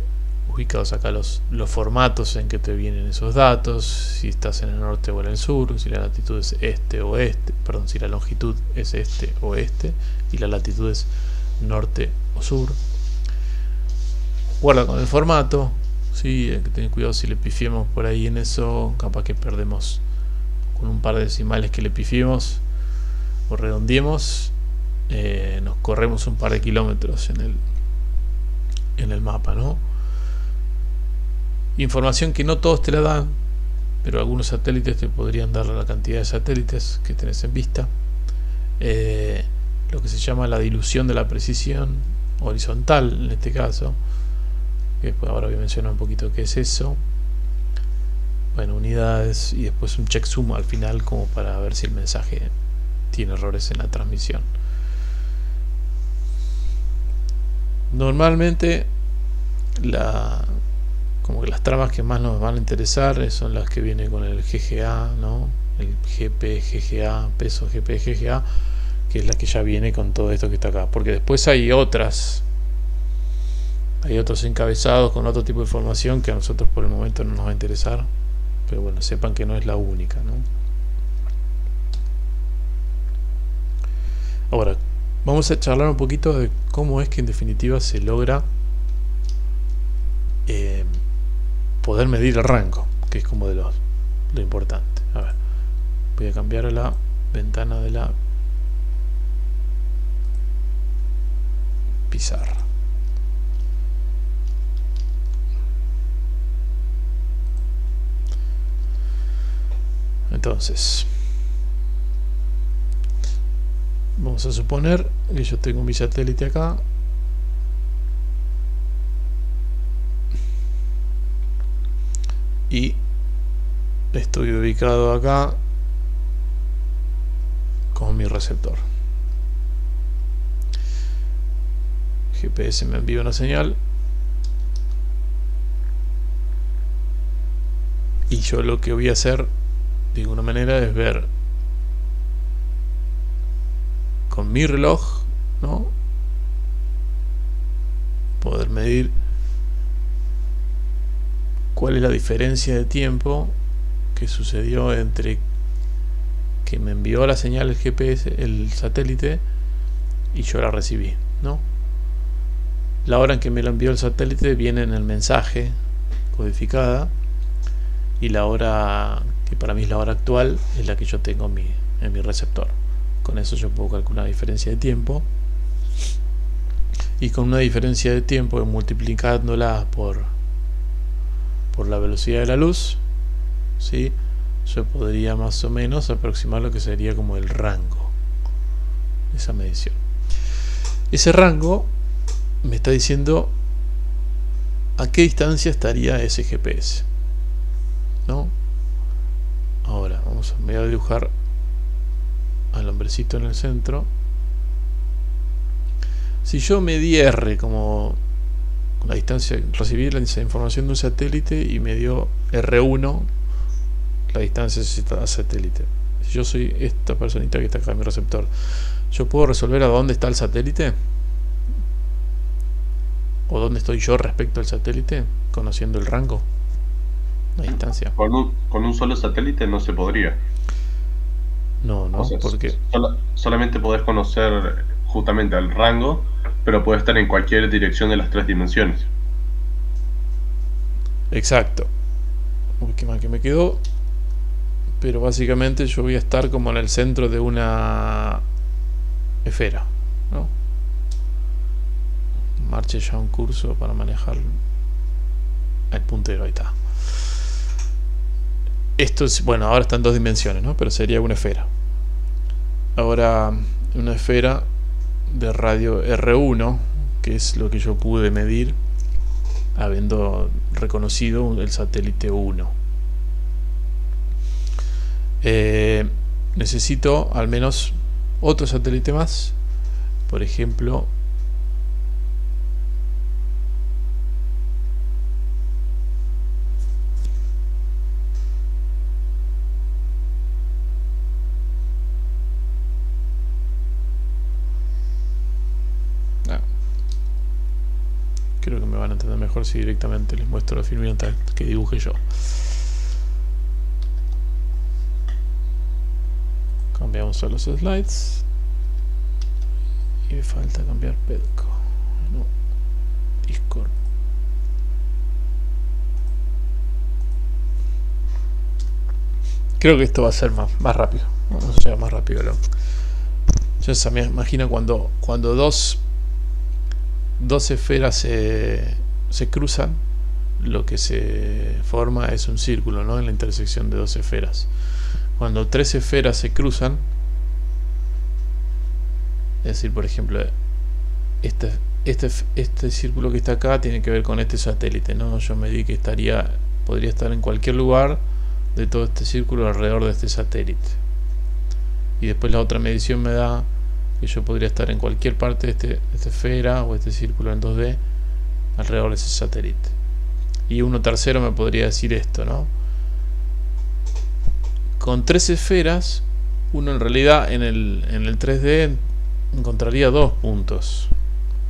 ubicados acá los formatos en que te vienen esos datos, si estás en el norte o en el sur, si la latitud es este o este, perdón, si la longitud es este o este, y la latitud es norte o sur. Guarda con el formato, ¿sí? Hay que tener cuidado si le pifiemos por ahí en eso, capaz que perdemos con un par de decimales que le pifiemos o redondeemos, nos corremos un par de kilómetros en el mapa, ¿no? Información que no todos te la dan, pero algunos satélites te podrían dar la cantidad de satélites que tenés en vista. Lo que se llama la dilución de la precisión horizontal, en este caso, que después ahora voy a mencionar un poquito qué es eso. Bueno, unidades, y después un checksum al final, como para ver si el mensaje tiene errores en la transmisión. Normalmente como que las tramas que más nos van a interesar son las que vienen con el GGA, ¿no? El GP, GGA, peso GP, GGA, que es la que ya viene con todo esto que está acá, porque después hay otros encabezados con otro tipo de información que a nosotros por el momento no nos va a interesar, pero bueno, sepan que no es la única, ¿no? Ahora vamos a charlar un poquito de cómo es que en definitiva se logra poder medir el rango, que es como de lo importante. A ver, voy a cambiar a la ventana de la pizarra. Entonces, vamos a suponer que yo tengo mi satélite acá. Y estoy ubicado acá con mi receptor. GPS me envía una señal y yo lo que voy a hacer de alguna manera es ver con mi reloj, ¿no? Poder medir cuál es la diferencia de tiempo que sucedió entre que me envió la señal el GPS, el satélite, y yo la recibí, ¿no? La hora en que me lo envió el satélite viene en el mensaje codificada, y la hora que para mí es la hora actual es la que yo tengo en mi receptor. Con eso yo puedo calcular la diferencia de tiempo, y con una diferencia de tiempo multiplicándola por la velocidad de la luz, ¿sí? Yo podría más o menos aproximar lo que sería como el rango de esa medición. Ese rango me está diciendo a qué distancia estaría ese GPS, ¿no? Ahora voy a dibujar al hombrecito en el centro. Si yo medí R como la distancia, recibí esa información de un satélite y me dio R1 la distancia a satélite. Si yo soy esta personita que está acá en mi receptor, ¿yo puedo resolver a dónde está el satélite? ¿O dónde estoy yo respecto al satélite? Conociendo el rango, la distancia. Con un solo satélite no se podría. No, o sea, porque solamente podés conocer justamente el rango, pero puede estar en cualquier dirección de las tres dimensiones. Exacto. Uy, qué mal que me quedó. Pero básicamente yo voy a estar como en el centro de una esfera, ¿no? Marche ya un curso para manejar el puntero. Ahí está. Esto es, bueno, ahora está en dos dimensiones, ¿no? Pero sería una esfera. Ahora, una esfera de radio R1, que es lo que yo pude medir habiendo reconocido el satélite 1. Necesito al menos otro satélite más, por ejemplo creo que me van a entender mejor si directamente les muestro la filmina que dibujé yo. Cambiamos a los slides y me falta cambiar Pedco, no, Discord. Creo que esto va a ser más rápido. Vamos a llegar más rápido. Yo se me imagino cuando dos esferas se cruzan, lo que se forma es un círculo, ¿no? En la intersección de dos esferas. Cuando tres esferas se cruzan, es decir, por ejemplo, este círculo que está acá tiene que ver con este satélite, ¿no? Yo medí que podría estar en cualquier lugar de todo este círculo alrededor de este satélite. Y después la otra medición me da que yo podría estar en cualquier parte de esta esfera o este círculo en 2D alrededor de ese satélite. Y uno tercero me podría decir esto, ¿no? Con tres esferas, uno en realidad en el 3D encontraría dos puntos,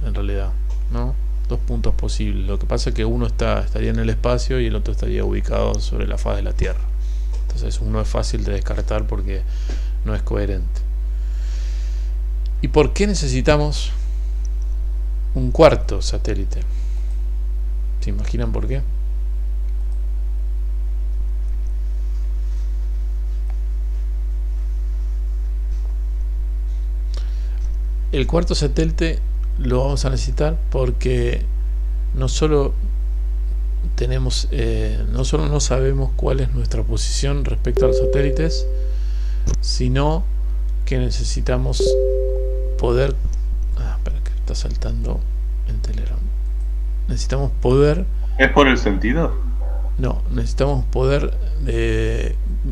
en realidad, ¿no? Dos puntos posibles. Lo que pasa es que uno estaría en el espacio y el otro estaría ubicado sobre la faz de la Tierra. Entonces uno es fácil de descartar porque no es coherente. ¿Y por qué necesitamos un cuarto satélite? ¿Se imaginan por qué? El cuarto satélite lo vamos a necesitar porque no solo no sabemos cuál es nuestra posición respecto a los satélites, sino que necesitamos poder... espera que está saltando en Telegram. Necesitamos poder... ¿Es por el sentido? No, necesitamos poder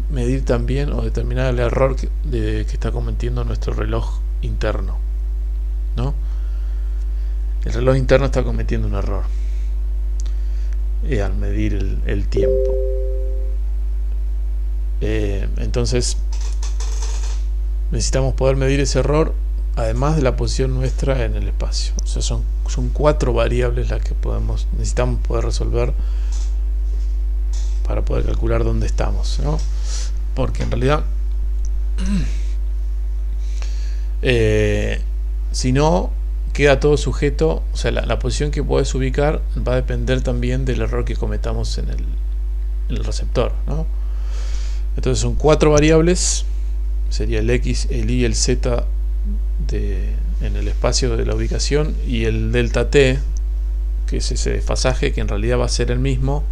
medir también o determinar el error que está cometiendo nuestro reloj interno, ¿no? El reloj interno está cometiendo un error al medir el tiempo. Entonces necesitamos poder medir ese error además de la posición nuestra en el espacio. O sea, son cuatro variables las que necesitamos poder resolver para poder calcular dónde estamos, ¿no? Porque en realidad si no, queda todo sujeto, o sea, la posición que puedes ubicar va a depender también del error que cometamos en el receptor, ¿no? Entonces son cuatro variables, sería el X, el Y, el Z en el espacio de la ubicación, y el delta T, que es ese desfasaje que en realidad va a ser el mismo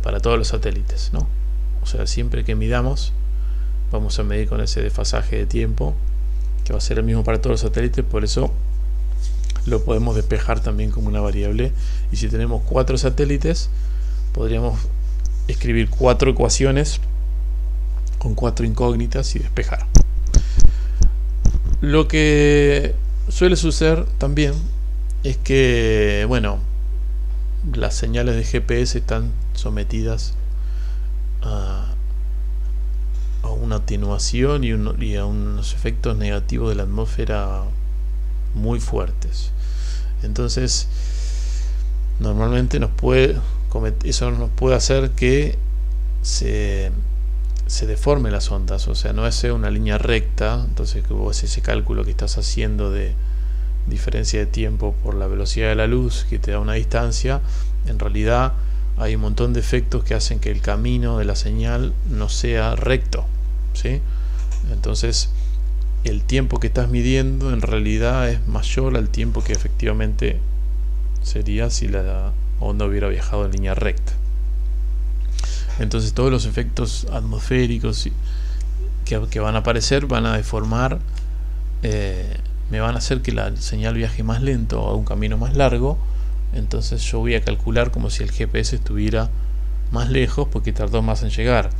para todos los satélites, ¿no? O sea, siempre que midamos vamos a medir con ese desfasaje de tiempo que va a ser el mismo para todos los satélites. Por eso lo podemos despejar también como una variable, y si tenemos cuatro satélites podríamos escribir cuatro ecuaciones con cuatro incógnitas y despejar. Lo que suele suceder también es que, bueno, las señales de GPS están sometidas a una atenuación y a unos efectos negativos de la atmósfera muy fuertes. Entonces normalmente eso nos puede hacer que se deformen las ondas, o sea, no es una línea recta. Entonces que vos ese cálculo que estás haciendo de diferencia de tiempo por la velocidad de la luz que te da una distancia, en realidad hay un montón de efectos que hacen que el camino de la señal no sea recto, ¿sí? Entonces el tiempo que estás midiendo en realidad es mayor al tiempo que efectivamente sería si la onda hubiera viajado en línea recta. Entonces todos los efectos atmosféricos que van a aparecer van a deformar me van a hacer que la señal viaje más lento o a un camino más largo. Entonces yo voy a calcular como si el GPS estuviera más lejos porque tardó más en llegar,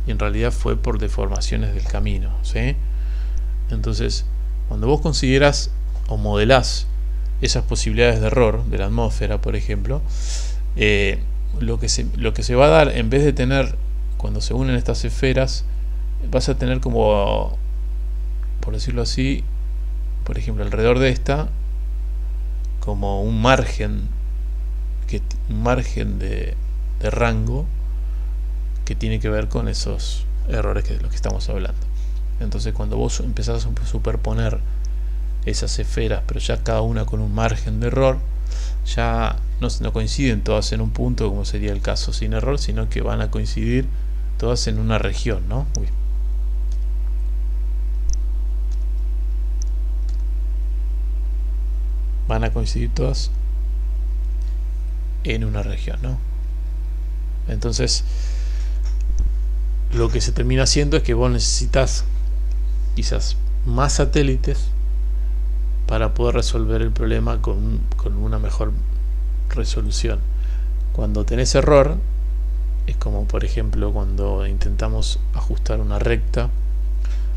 y en realidad fue por deformaciones del camino, ¿sí? Entonces, cuando vos consideras o modelás esas posibilidades de error de la atmósfera, por ejemplo, lo que se va a dar, en vez de tener, cuando se unen estas esferas, vas a tener como, por decirlo así, por ejemplo, alrededor de esta, como un margen de rango que tiene que ver con esos errores de los que estamos hablando. Entonces, cuando vos empezás a superponer esas esferas, pero ya cada una con un margen de error, ya no coinciden todas en un punto, como sería el caso sin error, sino que van a coincidir todas en una región, ¿no? Van a coincidir todas en una región, ¿no? Entonces, lo que se termina haciendo es que vos necesitas quizás más satélites para poder resolver el problema con una mejor resolución. Cuando tenés error, es como por ejemplo cuando intentamos ajustar una recta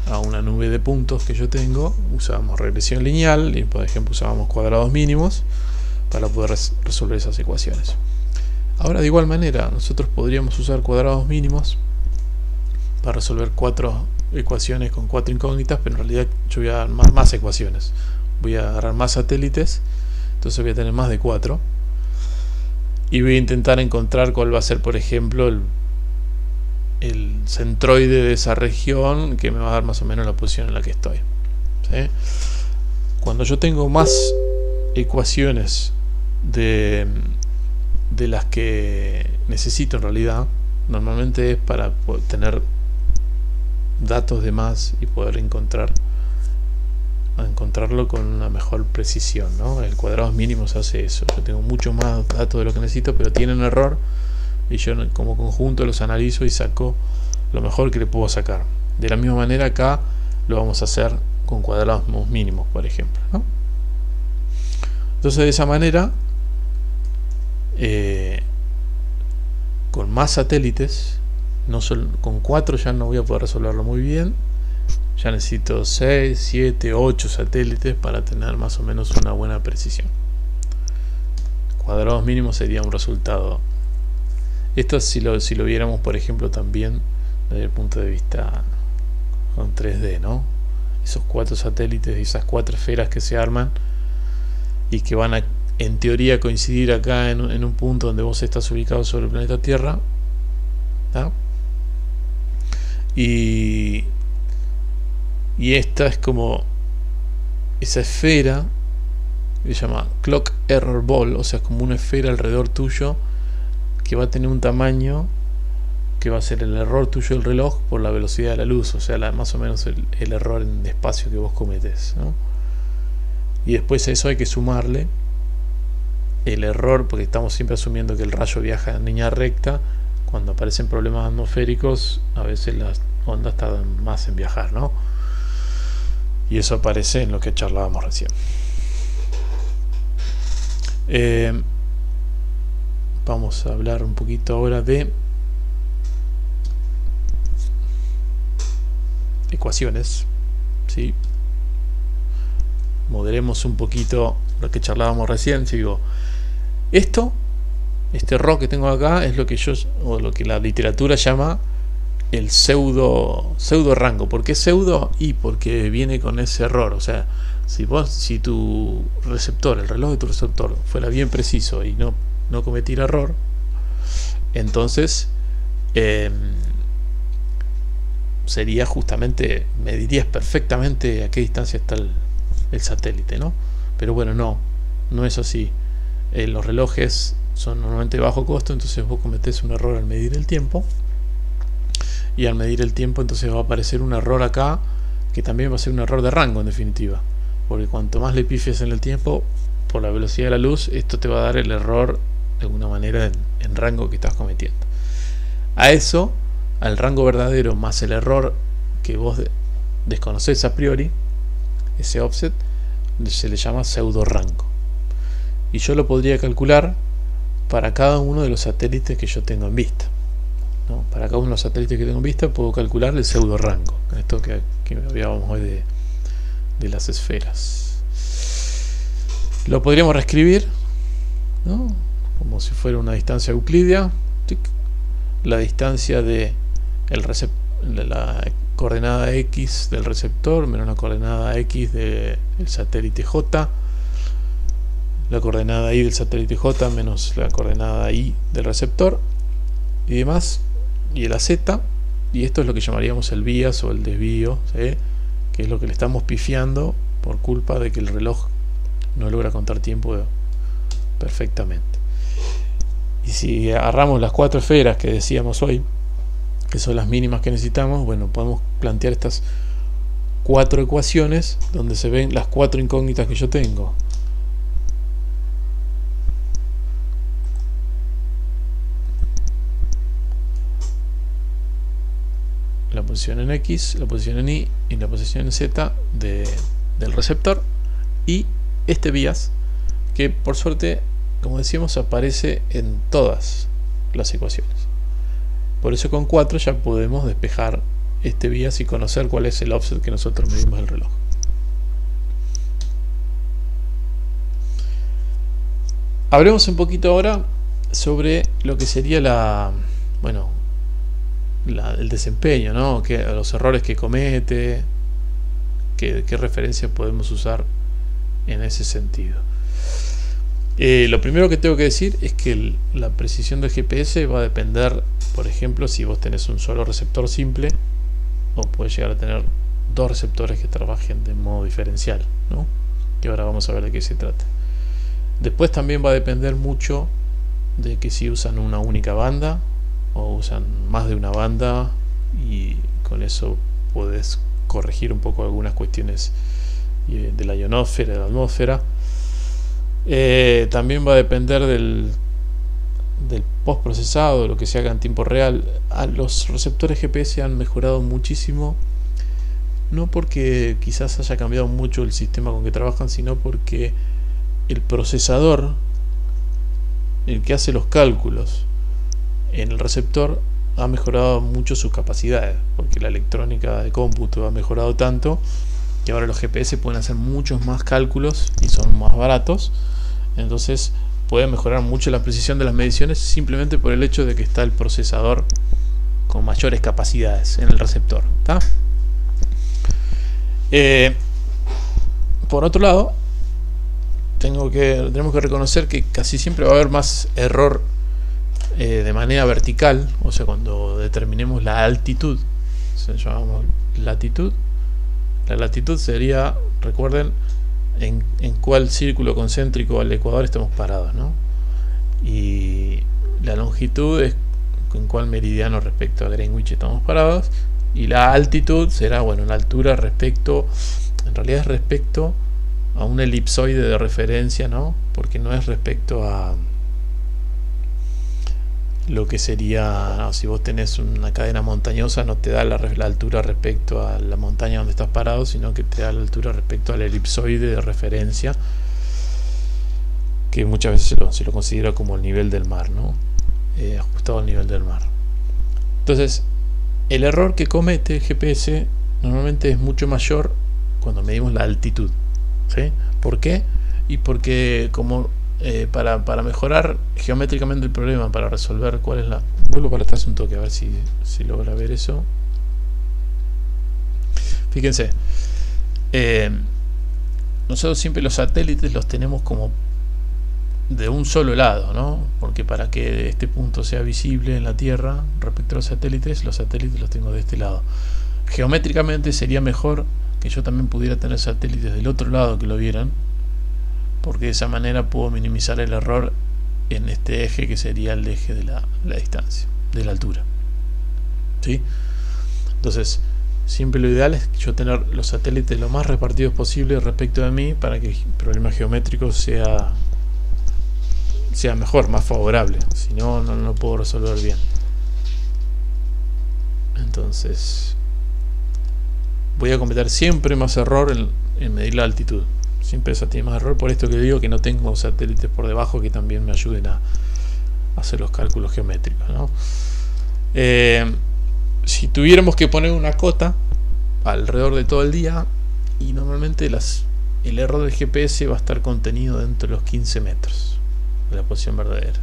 a una nube de puntos que yo tengo, usábamos regresión lineal y por ejemplo usábamos cuadrados mínimos para poder resolver esas ecuaciones. Ahora, de igual manera, nosotros podríamos usar cuadrados mínimos para resolver 4 ecuaciones con 4 incógnitas, pero en realidad yo voy a dar más ecuaciones. Voy a agarrar más satélites, entonces voy a tener más de 4. Y voy a intentar encontrar cuál va a ser, por ejemplo, el centroide de esa región, que me va a dar más o menos la posición en la que estoy, ¿sí? Cuando yo tengo más ecuaciones de las que necesito en realidad, normalmente es para tener datos de más y poder encontrarlo con una mejor precisión, ¿no? El cuadrados mínimos hace eso. Yo tengo mucho más datos de lo que necesito, pero tienen error, y yo como conjunto los analizo y saco lo mejor que le puedo sacar. De la misma manera acá lo vamos a hacer con cuadrados mínimos, por ejemplo, ¿no? Entonces, de esa manera, con más satélites, no solo con 4 ya no voy a poder resolverlo muy bien, ya necesito 6, 7, 8 satélites para tener más o menos una buena precisión. Cuadrados mínimos sería un resultado. Esto si lo viéramos, por ejemplo, también desde el punto de vista con 3D, ¿no? Esos 4 satélites y esas 4 esferas que se arman y que van a, en teoría, coincidir acá en un punto donde vos estás ubicado sobre el planeta Tierra, ¿tá? Y esta es como esa esfera que se llama Clock Error Ball, o sea, como una esfera alrededor tuyo que va a tener un tamaño que va a ser el error tuyo del reloj por la velocidad de la luz, o sea, más o menos el error en espacio que vos cometés, ¿no? Y después a eso hay que sumarle el error, porque estamos siempre asumiendo que el rayo viaja en línea recta. Cuando aparecen problemas atmosféricos, a veces las ondas tardan más en viajar, ¿no? Y eso aparece en lo que charlábamos recién. Vamos a hablar un poquito ahora de ecuaciones, ¿sí? Modelemos un poquito lo que charlábamos recién. Digo, este error que tengo acá es lo que la literatura llama el pseudo rango. ¿Por qué pseudo? Y porque viene con ese error. O sea, si tu receptor, el reloj de tu receptor, fuera bien preciso y no cometiera error, entonces sería justamente, medirías perfectamente a qué distancia está el satélite, ¿no? Pero bueno, no es así. Los relojes son normalmente de bajo costo, entonces vos cometés un error al medir el tiempo, y al medir el tiempo entonces va a aparecer un error acá, que también va a ser un error de rango en definitiva, porque cuanto más le pifies en el tiempo por la velocidad de la luz, esto te va a dar el error de alguna manera en rango que estás cometiendo. A eso, al rango verdadero más el error que vos desconocés a priori, ese offset, se le llama pseudo rango. Y yo lo podría calcular para cada uno de los satélites que yo tengo en vista, ¿no? Para cada uno de los satélites que tengo en vista puedo calcular el pseudo rango. Esto que hablábamos hoy de las esferas. Lo podríamos reescribir, ¿no? Como si fuera una distancia euclídea. La distancia de la coordenada X del receptor menos la coordenada X del satélite J, la coordenada Y del satélite J menos la coordenada Y del receptor y demás, y la Z, y esto es lo que llamaríamos el bias o el desvío, ¿sí? Que es lo que le estamos pifiando por culpa de que el reloj no logra contar tiempo perfectamente. Y si agarramos las 4 esferas que decíamos hoy, que son las mínimas que necesitamos, bueno, podemos plantear estas 4 ecuaciones donde se ven las 4 incógnitas que yo tengo. La posición en X, la posición en Y y la posición en Z del receptor, y este bias que por suerte, como decíamos, aparece en todas las ecuaciones. Por eso con 4 ya podemos despejar este bias y conocer cuál es el offset que nosotros medimos del reloj. Hablemos un poquito ahora sobre lo que sería el desempeño, ¿no? Los errores que comete, qué referencia podemos usar en ese sentido. Lo primero que tengo que decir es que la precisión del GPS va a depender, por ejemplo, si vos tenés un solo receptor simple o puedes llegar a tener 2 receptores que trabajen de modo diferencial, ¿no? Que ahora vamos a ver de qué se trata. Después también va a depender mucho de que si usan una única banda o usan más de una banda, y con eso podés corregir un poco algunas cuestiones de la ionosfera, de la atmósfera. También va a depender del postprocesado, de lo que se haga en tiempo real. Los receptores GPS han mejorado muchísimo, no porque quizás haya cambiado mucho el sistema con que trabajan, sino porque el procesador, el que hace los cálculos en el receptor, ha mejorado mucho sus capacidades, porque la electrónica de cómputo ha mejorado tanto que ahora los GPS pueden hacer muchos más cálculos y son más baratos. Entonces puede mejorar mucho la precisión de las mediciones simplemente por el hecho de que está el procesador con mayores capacidades en el receptor, ¿tá? Por otro lado, tenemos que reconocer que casi siempre va a haber más error de manera vertical, o sea, cuando determinemos la altitud, se llamamos latitud. La latitud sería, recuerden, en cuál círculo concéntrico al ecuador estamos parados, ¿no? Y la longitud es en cuál meridiano respecto a Greenwich estamos parados, y la altitud será, bueno, la altura respecto, en realidad es respecto a un elipsoide de referencia, ¿no? Porque no es respecto a lo que sería, no, si vos tenés una cadena montañosa, no te da la altura respecto a la montaña donde estás parado, sino que te da la altura respecto al elipsoide de referencia, que muchas veces se lo considera como el nivel del mar, ¿no? Ajustado al nivel del mar. Entonces, el error que comete el GPS normalmente es mucho mayor cuando medimos la altitud, ¿sí? ¿Por qué? Y porque como para mejorar geométricamente el problema, para resolver cuál es la... Vuelvo para atrás un toque a ver si logra ver eso. Fíjense, nosotros siempre los satélites los tenemos como de un solo lado, ¿no? Porque para que este punto sea visible en la Tierra respecto a los satélites los tengo de este lado. Geométricamente sería mejor que yo también pudiera tener satélites del otro lado que lo vieran, porque de esa manera puedo minimizar el error en este eje que sería el eje de la distancia, de la altura, ¿sí? Entonces, siempre lo ideal es yo tener los satélites lo más repartidos posible respecto de mí para que el problema geométrico sea mejor, más favorable. Si no, no lo puedo resolver bien. Entonces, voy a cometer siempre más error en medir la altitud, siempre esa tiene más error, por esto que digo que no tengo satélites por debajo que también me ayuden a hacer los cálculos geométricos, ¿no? Si tuviéramos que poner una cota alrededor de todo el día, y normalmente el error del GPS va a estar contenido dentro de los 15 metros de la posición verdadera,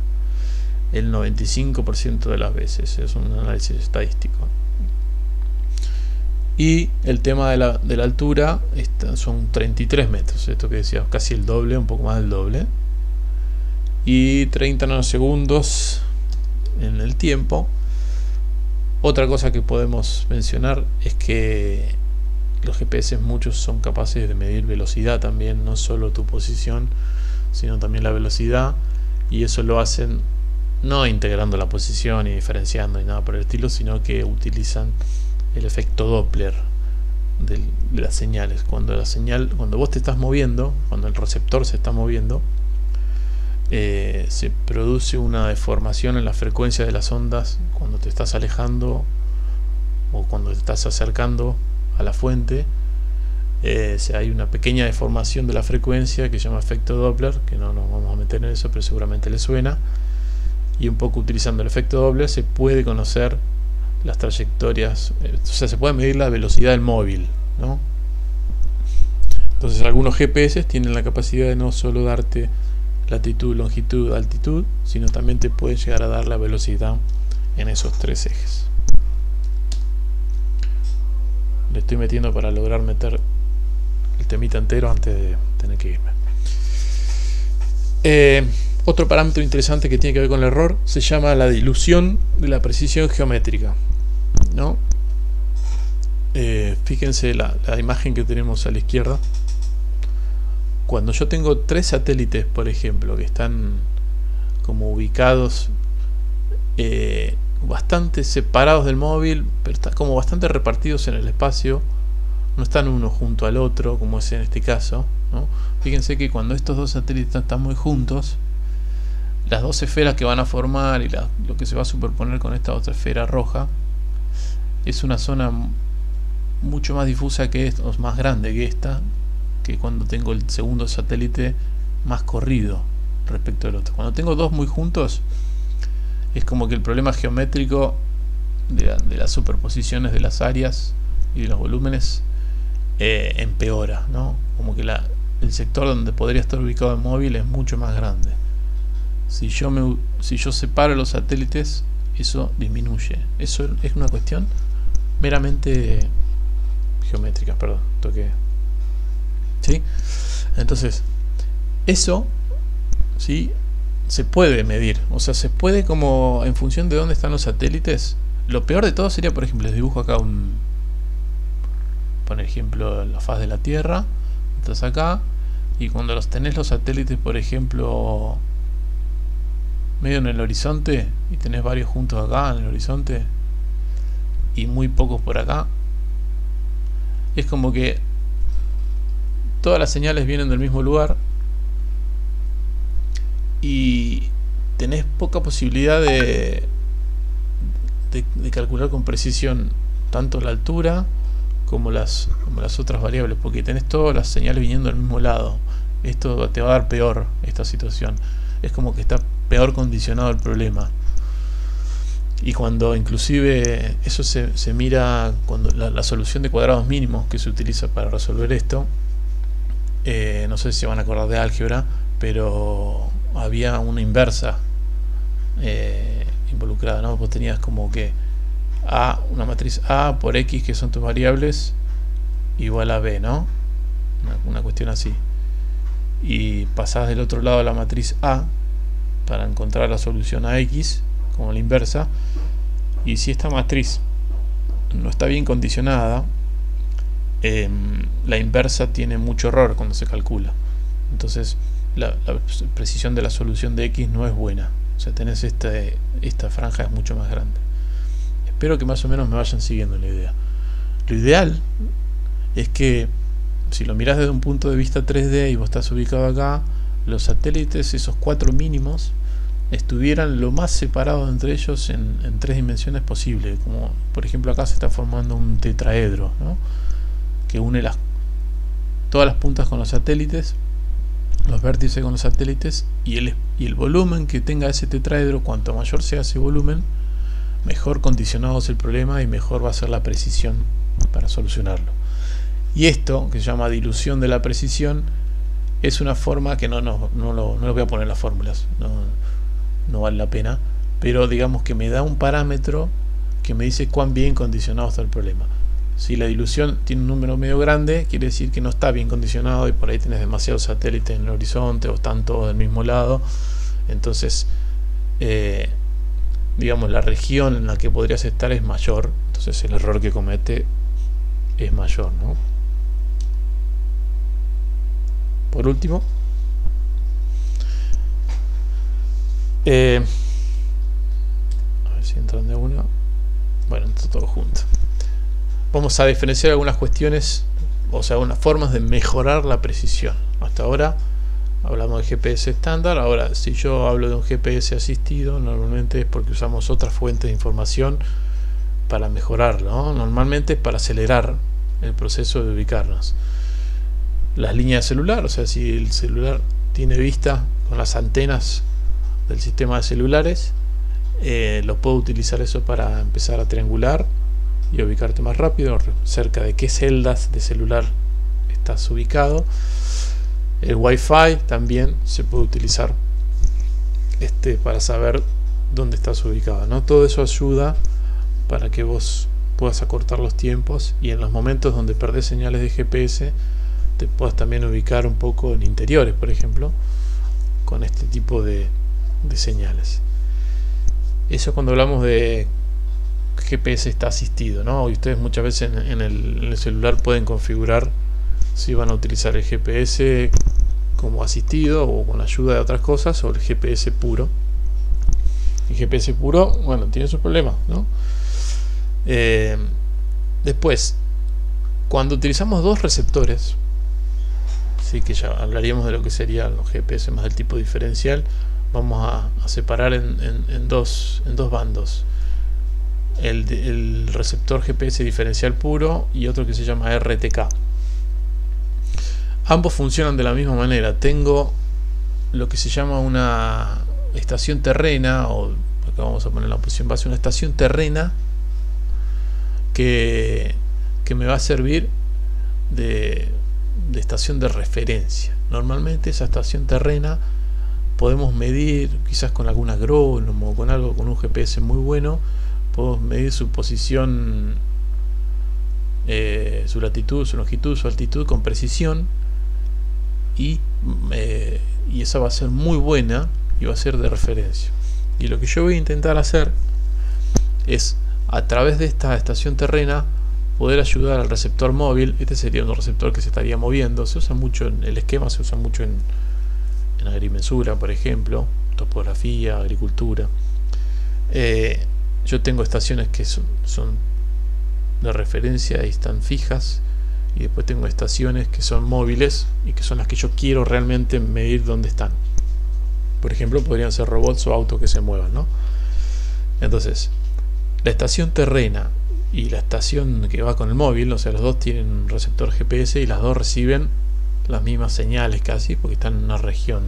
el 95% de las veces. Es un análisis estadístico. Y el tema de la altura son 33 metros, esto que decía, casi el doble, un poco más del doble, y 30 nanosegundos en el tiempo. Otra cosa que podemos mencionar es que los GPS muchos son capaces de medir velocidad también, no solo tu posición, sino también la velocidad, y eso lo hacen no integrando la posición y diferenciando ni nada por el estilo, sino que utilizan el efecto Doppler de las señales. Cuando vos te estás moviendo, cuando el receptor se está moviendo, se produce una deformación en la frecuencia de las ondas cuando te estás alejando o cuando te estás acercando a la fuente. Hay una pequeña deformación de la frecuencia que se llama efecto Doppler, que no nos vamos a meter en eso, pero seguramente le suena. Y un poco utilizando el efecto Doppler se puede conocer las trayectorias, o sea, se puede medir la velocidad del móvil, ¿no? Entonces algunos GPS tienen la capacidad de no solo darte latitud, longitud, altitud, sino también te puede llegar a dar la velocidad en esos tres ejes. Le estoy metiendo para lograr meter el temita entero antes de tener que irme. Otro parámetro interesante que tiene que ver con el error se llama la dilución de la precisión geométrica, ¿no? Fíjense la imagen que tenemos a la izquierda. Cuando yo tengo 3 satélites, por ejemplo, que están como ubicados bastante separados del móvil, pero están como bastante repartidos en el espacio, no están uno junto al otro como es en este caso, ¿no? Fíjense que cuando estos dos satélites están muy juntos, las dos esferas que van a formar y lo que se va a superponer con esta otra esfera roja es una zona mucho más difusa que esta, o más grande que esta, que cuando tengo el segundo satélite más corrido respecto al otro. Cuando tengo dos muy juntos, es como que el problema geométrico de las superposiciones de las áreas y de los volúmenes empeora, ¿no? Como que el sector donde podría estar ubicado el móvil es mucho más grande. Si yo separo los satélites, eso disminuye. Eso es una cuestión meramente geométrica, perdón, toqué. ¿Sí? Entonces, eso ¿sí? Se puede medir, o sea, se puede, como en función de dónde están los satélites. Lo peor de todo sería, por ejemplo, les dibujo acá por ejemplo, la faz de la Tierra. Estás acá, y cuando tenés los satélites, por ejemplo, medio en el horizonte, y tenés varios juntos acá en el horizonte y muy pocos por acá, es como que todas las señales vienen del mismo lugar y tenés poca posibilidad de calcular con precisión tanto la altura como las otras variables, porque tenés todas las señales viniendo del mismo lado. Esto te va a dar peor, esta situación. Es como que está peor condicionado el problema. Y cuando inclusive eso se mira, cuando la solución de cuadrados mínimos que se utiliza para resolver esto, no sé si se van a acordar de álgebra, pero había una inversa involucrada, ¿no? Vos tenías como que una matriz A por X, que son tus variables, igual a B, ¿no? Una cuestión así. Y pasás del otro lado a la matriz A para encontrar la solución a X, como la inversa. Y si esta matriz no está bien condicionada, la inversa tiene mucho error cuando se calcula. Entonces la precisión de la solución de X no es buena. O sea, tenés esta franja es mucho más grande. Espero que más o menos me vayan siguiendo la idea. Lo ideal es que, si lo mirás desde un punto de vista 3D y vos estás ubicado acá, los satélites, esos 4 mínimos, estuvieran lo más separados entre ellos en 3 dimensiones posible. Como por ejemplo acá se está formando un tetraedro, ¿no? Que une todas las puntas con los satélites, los vértices con los satélites, y el volumen que tenga ese tetraedro, cuanto mayor sea ese volumen, mejor condicionado es el problema y mejor va a ser la precisión para solucionarlo. Y esto, que se llama dilución de la precisión, es una forma que no lo voy a poner en las fórmulas, no vale la pena, pero digamos que me da un parámetro que me dice cuán bien condicionado está el problema. Si la dilución tiene un número medio grande, quiere decir que no está bien condicionado y por ahí tenés demasiados satélites en el horizonte o están todos del mismo lado. Entonces, digamos, la región en la que podrías estar es mayor, entonces el error que comete es mayor, ¿no? Por último, a ver si entran de una. Bueno, entra todo junto. Vamos a diferenciar algunas cuestiones, o sea, algunas formas de mejorar la precisión. Hasta ahora hablamos de GPS estándar. Ahora, si yo hablo de un GPS asistido, normalmente es porque usamos otras fuentes de información para mejorarlo, ¿no? Normalmente es para acelerar el proceso de ubicarnos. Las líneas de celular, o sea, si el celular tiene vista con las antenas del sistema de celulares, lo puedo utilizar eso para empezar a triangular y ubicarte más rápido, cerca de qué celdas de celular estás ubicado. El Wi-Fi también se puede utilizar para saber dónde estás ubicado, ¿no? Todo eso ayuda para que vos puedas acortar los tiempos y en los momentos donde perdés señales de GPS te puedas también ubicar un poco en interiores, por ejemplo, con este tipo de señales. Eso cuando hablamos de GPS está asistido, ¿no? Y ustedes muchas veces en el celular pueden configurar si van a utilizar el GPS como asistido o con la ayuda de otras cosas, o el GPS puro. El GPS puro, bueno, tiene sus problemas, ¿no? Después, cuando utilizamos dos receptores, sí, que ya hablaríamos de lo que serían los GPS más del tipo diferencial, vamos a separar en dos bandos. El receptor GPS diferencial puro y otro que se llama RTK. Ambos funcionan de la misma manera. Tengo lo que se llama una estación terrena, o acá vamos a poner la posición base, una estación terrena que me va a servir de estación de referencia. Normalmente esa estación terrena podemos medir, quizás con algún agrónomo o con algo, con un GPS muy bueno, podemos medir su posición, su latitud, su longitud, su altitud con precisión, y esa va a ser muy buena y va a ser de referencia. Y lo que yo voy a intentar hacer es, a través de esta estación terrena, poder ayudar al receptor móvil. Este sería un receptor que se estaría moviendo. Se usa mucho en el esquema, se usa mucho en agrimensura, por ejemplo, topografía, agricultura. Yo tengo estaciones que son de referencia y están fijas, y después tengo estaciones que son móviles y que son las que yo quiero realmente medir dónde están. Por ejemplo, podrían ser robots o autos que se muevan, ¿no? Entonces, la estación terrena y la estación que va con el móvil, o sea, los dos tienen un receptor GPS y las dos reciben las mismas señales casi, porque están en una región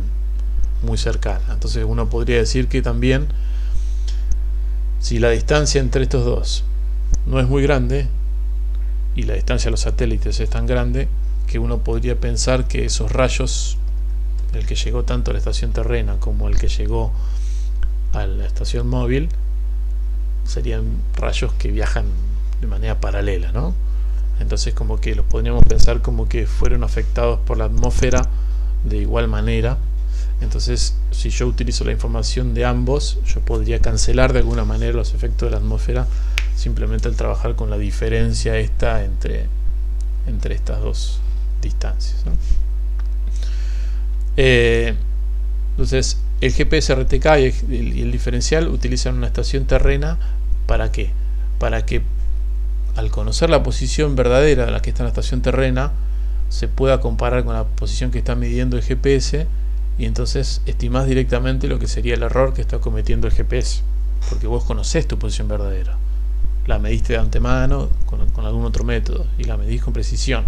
muy cercana. Entonces uno podría decir que también, si la distancia entre estos dos no es muy grande y la distancia a los satélites es tan grande, que uno podría pensar que esos rayos, el que llegó tanto a la estación terrena como el que llegó a la estación móvil, serían rayos que viajan de manera paralela, ¿no? Entonces como que los podríamos pensar como que fueron afectados por la atmósfera de igual manera. Entonces, si yo utilizo la información de ambos, yo podría cancelar de alguna manera los efectos de la atmósfera simplemente al trabajar con la diferencia esta entre estas dos distancias, ¿no? Entonces, el GPS RTK y el diferencial utilizan una estación terrena. ¿Para qué? Para que, al conocer la posición verdadera de la que está en la estación terrena, se pueda comparar con la posición que está midiendo el GPS, y entonces estimás directamente lo que sería el error que está cometiendo el GPS, porque vos conocés tu posición verdadera, la mediste de antemano con algún otro método y la medís con precisión.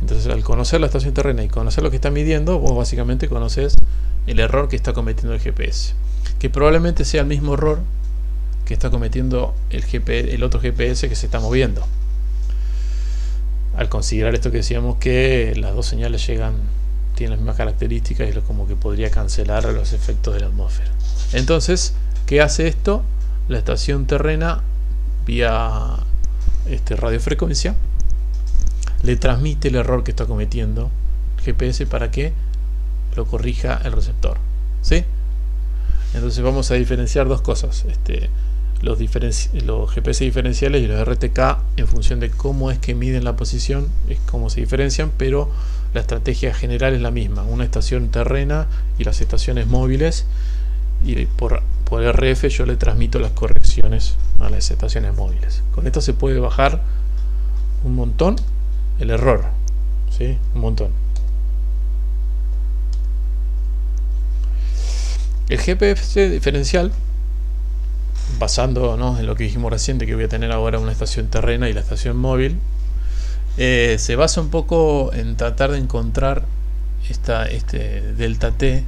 Entonces, al conocer la estación terrena y conocer lo que está midiendo, vos básicamente conoces el error que está cometiendo el GPS, que probablemente sea el mismo error que está cometiendo el otro GPS que se está moviendo. Al considerar esto que decíamos, que las dos señales tienen las mismas características, y es como que podría cancelar los efectos de la atmósfera. Entonces, ¿qué hace esto? La estación terrena, vía radiofrecuencia, le transmite el error que está cometiendo el GPS para que lo corrija el receptor, ¿sí? Entonces vamos a diferenciar dos cosas, los GPS diferenciales y los RTK, en función de cómo es que miden la posición, es cómo se diferencian, pero la estrategia general es la misma: una estación terrena y las estaciones móviles, y por RF yo le transmito las correcciones a las estaciones móviles. Con esto se puede bajar un montón el error, ¿sí? Un montón. El GPS diferencial, basándonos en lo que dijimos recién, de que voy a tener ahora una estación terrena y la estación móvil, se basa un poco en tratar de encontrar este delta T,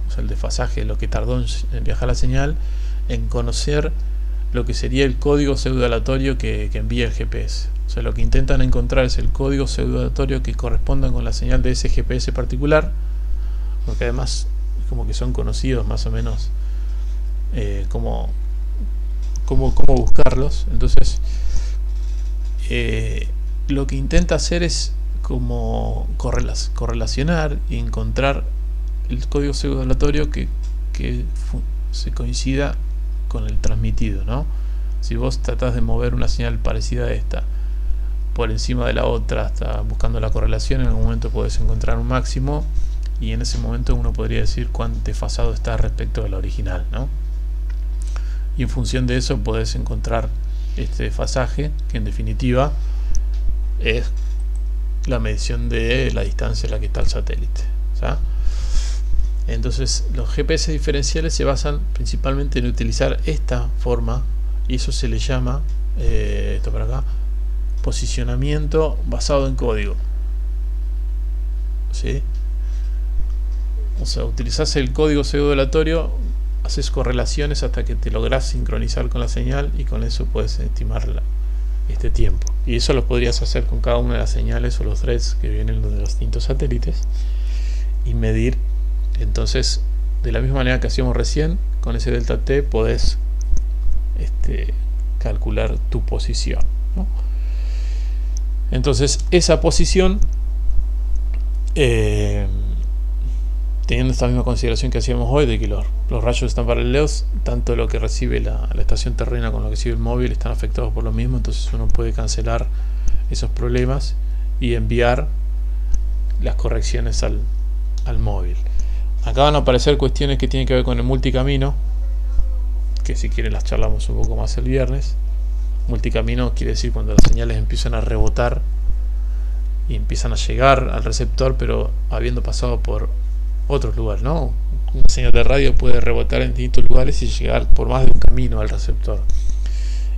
o sea, el desfasaje, lo que tardó en viajar la señal, en conocer lo que sería el código pseudo-aleatorio que envía el GPS. O sea, lo que intentan encontrar es el código pseudo-aleatorio que corresponda con la señal de ese GPS particular, porque además como que son conocidos más o menos cómo buscarlos. Entonces, lo que intenta hacer es como correlacionar y encontrar el código pseudo-aleatorio que se coincida con el transmitido, ¿no? Si vos tratás de mover una señal parecida a esta por encima de la otra, hasta buscando la correlación, en algún momento podés encontrar un máximo, y en ese momento uno podría decir cuán desfasado está respecto a la original, ¿no? Y en función de eso podés encontrar este desfasaje, que en definitiva es la medición de la distancia a la que está el satélite, ¿sí? Entonces, los GPS diferenciales se basan principalmente en utilizar esta forma, y eso se le llama, esto para acá, posicionamiento basado en código, ¿sí? O sea, utilizás el código pseudo-aleatorio, haces correlaciones hasta que te lográs sincronizar con la señal, y con eso puedes estimar este tiempo. Y eso lo podrías hacer con cada una de las señales o los threads que vienen de los distintos satélites y medir. Entonces, de la misma manera que hacíamos recién, con ese delta T podés calcular tu posición, ¿no? Entonces, esa posición, teniendo esta misma consideración que hacíamos hoy, de que los rayos están paralelos, tanto lo que recibe la estación terrena como lo que recibe el móvil están afectados por lo mismo. Entonces uno puede cancelar esos problemas y enviar las correcciones al móvil. Acá van a aparecer cuestiones que tienen que ver con el multicamino, que si quieren las charlamos un poco más el viernes. Multicamino quiere decir cuando las señales empiezan a rebotar y empiezan a llegar al receptor, pero habiendo pasado por otros lugares, ¿no? Una señal de radio puede rebotar en distintos lugares y llegar por más de un camino al receptor,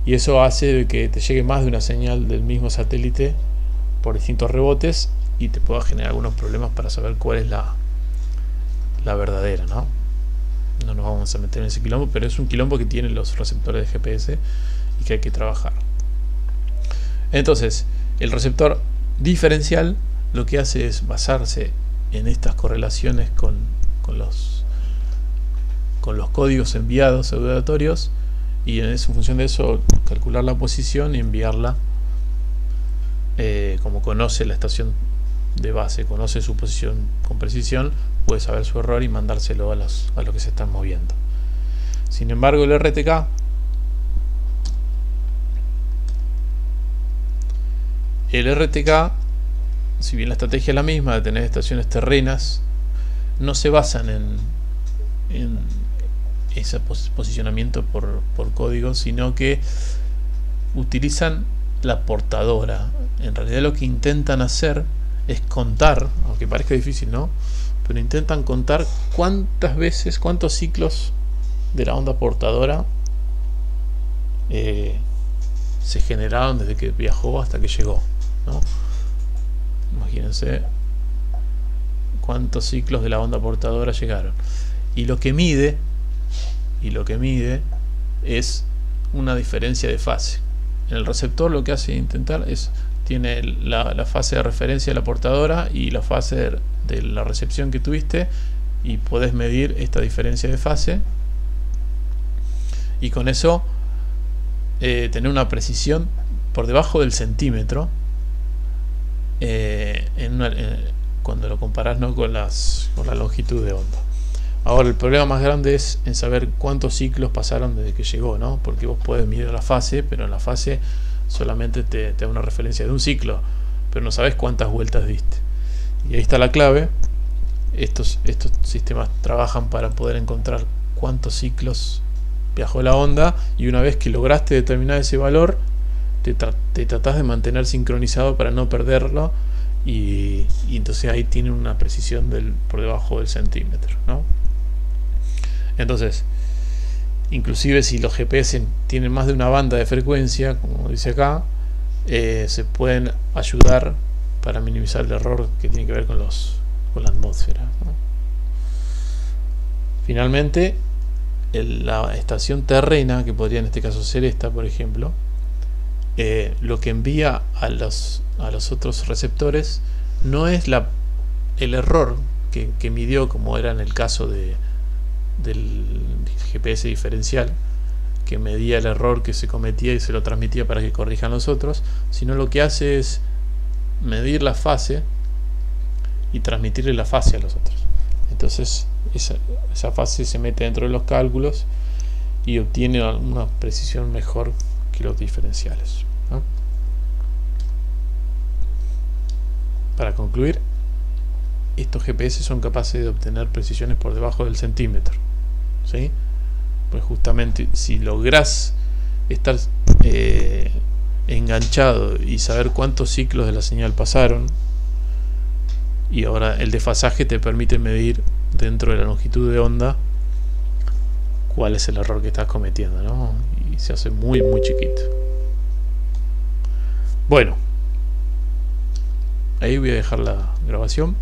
y eso hace de que te llegue más de una señal del mismo satélite por distintos rebotes, y te pueda generar algunos problemas para saber cuál es la verdadera, ¿no? No nos vamos a meter en ese quilombo, pero es un quilombo que tienen los receptores de GPS y que hay que trabajar. Entonces, el receptor diferencial lo que hace es basarse en estas correlaciones con los códigos enviados pseudo-aleatorios, y en función de eso calcular la posición y enviarla, como conoce la estación de base, conoce su posición con precisión, puede saber su error y mandárselo a los que se están moviendo. Sin embargo, el RTK si bien la estrategia es la misma, de tener estaciones terrenas, no se basan en ese posicionamiento por código, sino que utilizan la portadora. En realidad lo que intentan hacer es contar, aunque parezca difícil, ¿no? Pero intentan contar cuántos ciclos de la onda portadora se generaron desde que viajó hasta que llegó, ¿no? imagínense cuántos ciclos de la onda portadora llegaron. Y lo que mide es una diferencia de fase. En el receptor lo que hace intentar es, tiene la fase de referencia de la portadora y la fase de la recepción que tuviste, y podés medir esta diferencia de fase, y con eso tener una precisión por debajo del centímetro cuando lo comparás, ¿no?, con la longitud de onda. Ahora, el problema más grande es en saber cuántos ciclos pasaron desde que llegó, ¿no? Porque vos podés medir la fase, pero en la fase solamente te da una referencia de un ciclo, pero no sabes cuántas vueltas diste. Y ahí está la clave. Estos sistemas trabajan para poder encontrar cuántos ciclos viajó la onda, y una vez que lograste determinar ese valor, te tratás de mantener sincronizado para no perderlo, y entonces ahí tiene una precisión por debajo del centímetro, ¿no? Entonces, inclusive si los GPS tienen más de una banda de frecuencia, como dice acá, se pueden ayudar para minimizar el error que tiene que ver con la atmósfera, ¿no? Finalmente, la estación terrena, que podría en este caso ser esta, por ejemplo, lo que envía a los otros receptores no es el error que midió, como era en el caso del GPS diferencial, que medía el error que se cometía y se lo transmitía para que corrijan los otros, sino lo que hace es medir la fase y transmitirle la fase a los otros. Entonces esa fase se mete dentro de los cálculos y obtiene una precisión mejor que los diferenciales, ¿no? Para concluir, estos GPS son capaces de obtener precisiones por debajo del centímetro, ¿sí? Pues justamente si lográs estar enganchado y saber cuántos ciclos de la señal pasaron, y ahora el desfasaje te permite medir dentro de la longitud de onda cuál es el error que estás cometiendo, ¿no? Y se hace muy chiquito. Bueno, ahí voy a dejar la grabación.